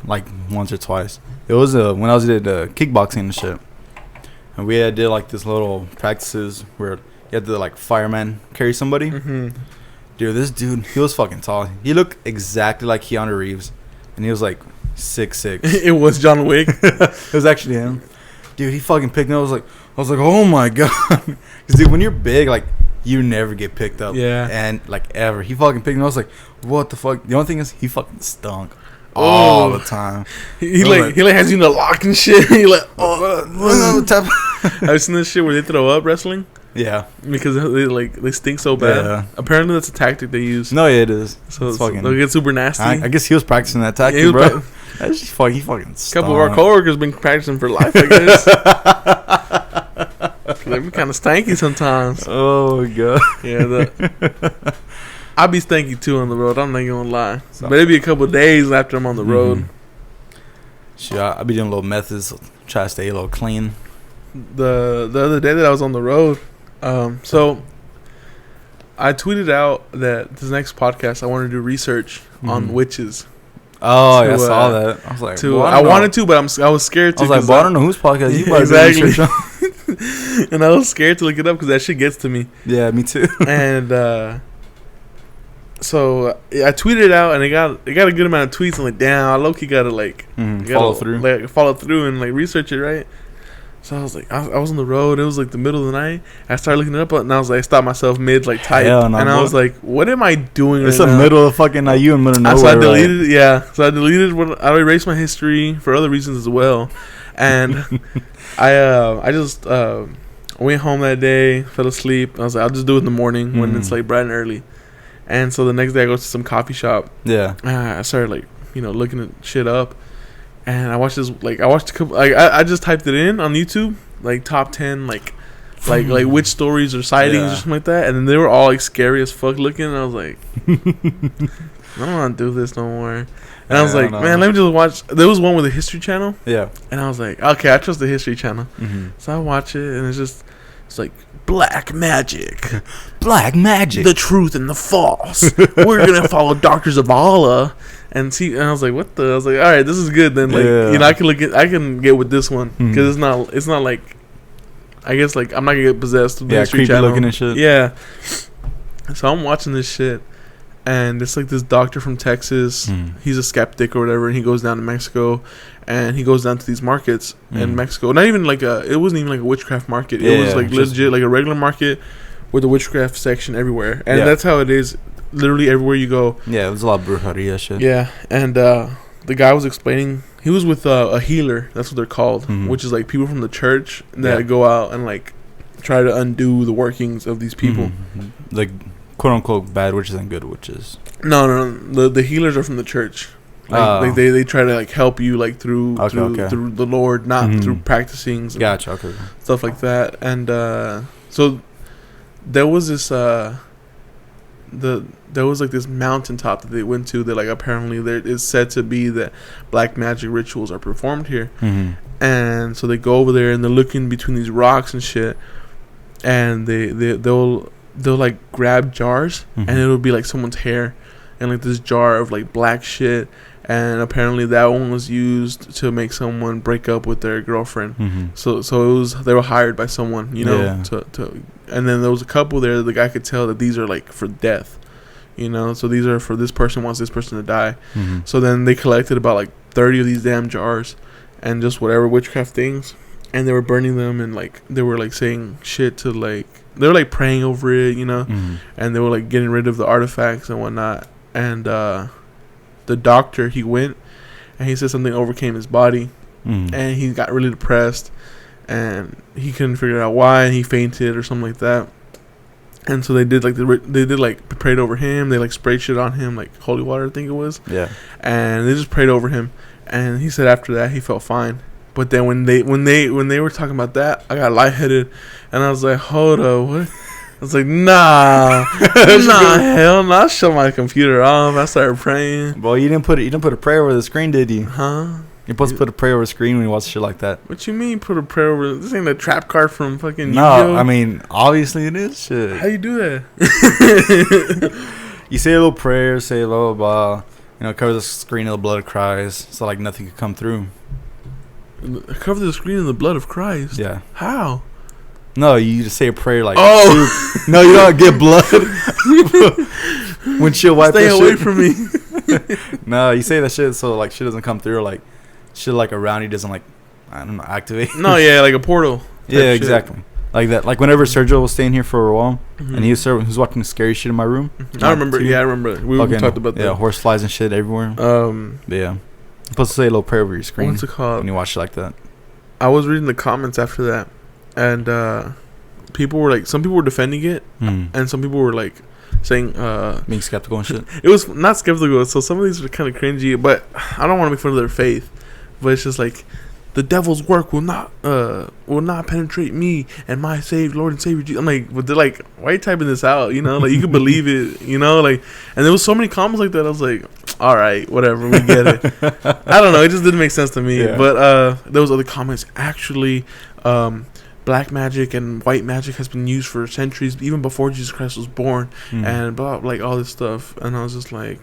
Speaker 1: like, once or twice. It was when I was did kickboxing and shit. And we did, like, this little practices where you had to, like, fireman carry somebody. Dude, this dude, he was fucking tall. He looked exactly like Keanu Reeves. And he was, like, 6'6".
Speaker 4: It was John Wick.
Speaker 1: It was actually him. Dude, he fucking picked me up. I was like, oh, my God. Because, dude, when you're big, like, you never get picked up.
Speaker 4: Yeah.
Speaker 1: And, like, ever. He fucking picked me up. I was like, what the fuck? The only thing is, he fucking stunk. All the time.
Speaker 4: He has you in the lock and shit. He like, Have you seen this shit where they throw up wrestling?
Speaker 1: Yeah,
Speaker 4: because they stink so bad. Yeah. Apparently that's a tactic they use.
Speaker 1: No, yeah, it is.
Speaker 4: So they'll get super nasty.
Speaker 1: I guess he was practicing that tactic, bro. That's just he fucking stunk.
Speaker 4: A couple of our coworkers been practicing for life, I guess. They be kind of stanky sometimes.
Speaker 1: Oh my God.
Speaker 4: Yeah, I be stanky too on the road. I'm not gonna lie, but it'd be a couple of days after I'm on the road.
Speaker 1: Sure, I be doing little methods, try to stay a little clean.
Speaker 4: The other day that I was on the road, so I tweeted out that this next podcast I wanted to do research on witches.
Speaker 1: Oh, I saw that. I was like,
Speaker 4: I wanted to, but I was scared to.
Speaker 1: I was like, well, I don't know whose podcast you probably
Speaker 4: exactly. Research on. And I was scared to look it up because that shit gets to me.
Speaker 1: Yeah, me too.
Speaker 4: And so I tweeted it out, and it got a good amount of tweets. I'm like, damn, I low-key gotta follow through and like research it, right? So I was like, I was on the road. It was like the middle of the night. I started looking it up, and I was like, I stopped myself mid type, and I was like, what am I doing?
Speaker 1: It's the middle of fucking you in the middle of nowhere.
Speaker 4: So I deleted it. Yeah, so I deleted I erased my history for other reasons as well, and I just went home that day, fell asleep. I was like, I'll just do it in the morning when it's like bright and early. And so the next day I go to some coffee shop. Yeah. I started looking at shit up. And I watched this, a couple, I just typed it in on YouTube, like top 10, like witch stories or sightings or something like that. And then they were all like scary as fuck looking. And I was like, I don't want to do this no more. And I was like, man, let me just watch. There was one with the History Channel. Yeah. And I was like, okay, I trust the History Channel. So I watch it, and it's like black magic.
Speaker 1: Black magic.
Speaker 4: The truth and the false. We're going to follow Dr. Zavala. And I was like, what the? I was like, all right, this is good then. Like, I can get with this one because it's not like, I guess like I'm not gonna get possessed with the History Channel.
Speaker 1: Looking and shit.
Speaker 4: Yeah. So I'm watching this shit, and it's like this doctor from Texas. He's a skeptic or whatever, and he goes down to Mexico, and he goes down to these markets in Mexico. Not even like it wasn't even like a witchcraft market. It was like legit like a regular market with a witchcraft section everywhere, and that's how it is. Literally everywhere you go.
Speaker 1: Yeah, there's a lot of brujeria shit.
Speaker 4: Yeah, and the guy was explaining. He was with a healer. That's what they're called, which is like people from the church that go out and like try to undo the workings of these people.
Speaker 1: Like quote unquote bad witches and good witches.
Speaker 4: No. The healers are from the church. Like they try to like help you like through the Lord, not through practicing.
Speaker 1: Gotcha. Okay.
Speaker 4: Stuff like that, and so there was this there was like this mountaintop that they went to that like apparently there is said to be that black magic rituals are performed here, and so they go over there and they're looking between these rocks and shit, and they'll like grab jars and it'll be like someone's hair and like this jar of like black shit, and apparently that one was used to make someone break up with their girlfriend. So it was, they were hired by someone, you know, to and then there was a couple there that the guy could tell that these are like for death, you know, so these are for this person wants this person to die. So then they collected about like 30 of these damn jars and just whatever witchcraft things, and they were burning them, and like they were like saying shit to like, they were like praying over it, you know, and they were like getting rid of the artifacts and whatnot. And the doctor, he went and he said something overcame his body, and he got really depressed, and he couldn't figure out why, and he fainted or something like that. And so they did like prayed over him. They like sprayed shit on him, like holy water, I think it was. Yeah. And they just prayed over him, and he said after that he felt fine. But then when they were talking about that, I got lightheaded, and I was like, hold up, what? I was like, nah, hell no. I shut my computer off. I started praying.
Speaker 1: Well, you didn't put a prayer over the screen, did you?
Speaker 4: Huh?
Speaker 1: You're supposed to put a prayer over the screen when you watch shit like that.
Speaker 4: What you mean put a prayer over? This ain't a trap card from fucking
Speaker 1: No, I mean, obviously it is shit.
Speaker 4: How you do that?
Speaker 1: You say a little prayer, say blah, blah, blah. You know, cover the screen in the blood of Christ, so like nothing could come through.
Speaker 4: Cover the screen in the blood of Christ?
Speaker 1: Yeah.
Speaker 4: How?
Speaker 1: No, you just say a prayer like, oh, no, you don't get blood. When she'll wipe
Speaker 4: Stay
Speaker 1: that
Speaker 4: away
Speaker 1: shit.
Speaker 4: from me.
Speaker 1: No, you say that shit so like shit doesn't come through, like shit like around you doesn't like, I don't know, activate.
Speaker 4: No, yeah, like a portal.
Speaker 1: Yeah, exactly. Like that. Like whenever Sergio was staying here for a while, and he was watching scary shit in my room.
Speaker 4: I remember. Yeah, I remember. We talked about that.
Speaker 1: Yeah, horse flies and shit everywhere. But yeah, you're supposed to say a little prayer over your screen.
Speaker 4: What's it called?
Speaker 1: When you watch it like that.
Speaker 4: I was reading the comments after that, and people were like, some people were defending it, and some people were like saying
Speaker 1: being skeptical and shit.
Speaker 4: It was not skeptical. So some of these were kind of cringy, but I don't want to make fun of their faith. But it's just like, the devil's work will not penetrate me and my saved Lord and Savior Jesus. I'm like, but they're like, why are you typing this out? You know, like you can believe it. You know, like, and there was so many comments like that. I was like, all right, whatever, we get it. I don't know, it just didn't make sense to me. Yeah. But there was other comments. Actually, black magic and white magic has been used for centuries, even before Jesus Christ was born, and blah, like all this stuff. And I was just like,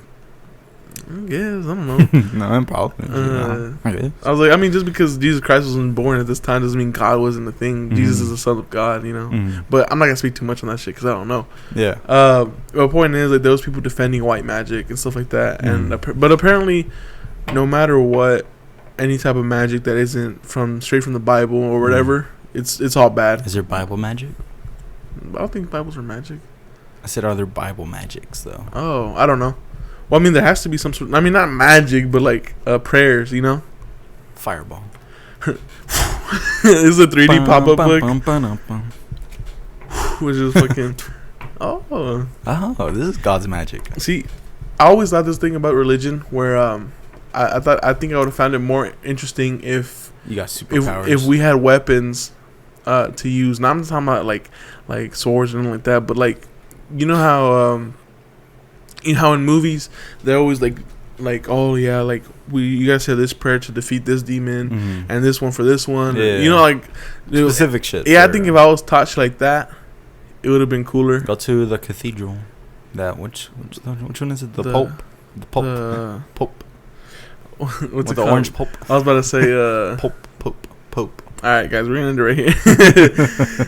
Speaker 4: I guess, I don't know.
Speaker 1: No, probably.
Speaker 4: I was like, I mean, just because Jesus Christ wasn't born at this time doesn't mean God wasn't a thing. Jesus is the Son of God, you know. But I'm not gonna speak too much on that shit because I don't know. Yeah. The point is, like, there was people defending white magic and stuff like that, and but apparently, no matter what, any type of magic that isn't straight from the Bible or whatever, it's all bad.
Speaker 1: Is there Bible magic?
Speaker 4: I don't think Bibles are magic.
Speaker 1: I said, are there Bible magics though?
Speaker 4: Oh, I don't know. Well, I mean, there has to be some sort. I mean, not magic, but like prayers, you know.
Speaker 1: Fireball.
Speaker 4: This is a 3D pop-up book. Which is fucking. Oh,
Speaker 1: this is God's magic.
Speaker 4: See, I always thought this thing about religion where I think I would have found it more interesting if
Speaker 1: you got superpowers.
Speaker 4: If we had weapons to use. Not I'm talking about like swords or anything like that, but like, you know how in movies they're always like oh yeah, like you guys say this prayer to defeat this demon and this one for this one, you know, like
Speaker 1: specific shit.
Speaker 4: Yeah, I think if I was taught shit like that, it would have been cooler.
Speaker 1: Go to the cathedral. Which one is it? The Pope.
Speaker 4: What's it
Speaker 1: the
Speaker 4: called?
Speaker 1: Orange Pope.
Speaker 4: I was about to say
Speaker 1: Pope.
Speaker 4: All right, guys, we're gonna end it right here.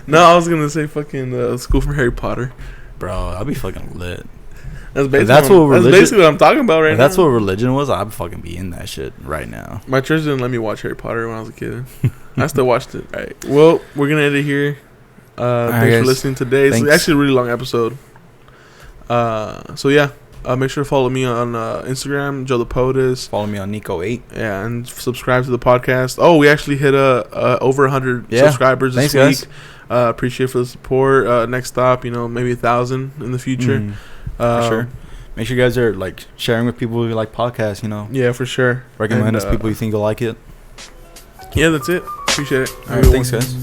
Speaker 4: No, I was gonna say fucking School from Harry Potter.
Speaker 1: Bro, I'll be fucking lit.
Speaker 4: That's basically,
Speaker 1: That's what religion.
Speaker 4: that's basically what I'm talking about right
Speaker 1: If
Speaker 4: now.
Speaker 1: that's what religion was, I'd fucking be in that shit right now.
Speaker 4: My church didn't let me watch Harry Potter when I was a kid. I still watched it. All right. Well, we're gonna end it here. Thanks for
Speaker 1: guys.
Speaker 4: listening today. It's
Speaker 1: Thanks.
Speaker 4: actually a really long episode. So yeah, make sure to follow me on Instagram, Joe the Potus.
Speaker 1: Follow me on Nico8.
Speaker 4: Yeah, and subscribe to the podcast. Oh, we actually hit over 100
Speaker 1: Yeah.
Speaker 4: subscribers this
Speaker 1: Thanks,
Speaker 4: week. Appreciate for the support. Next stop, maybe 1,000 in the future.
Speaker 1: For sure. Make sure you guys are like sharing with people who like podcasts.
Speaker 4: Yeah, for sure.
Speaker 1: Recommend
Speaker 4: And,
Speaker 1: us people you think will like it.
Speaker 4: Yeah, that's it. Appreciate it.
Speaker 1: All right, thanks, guys.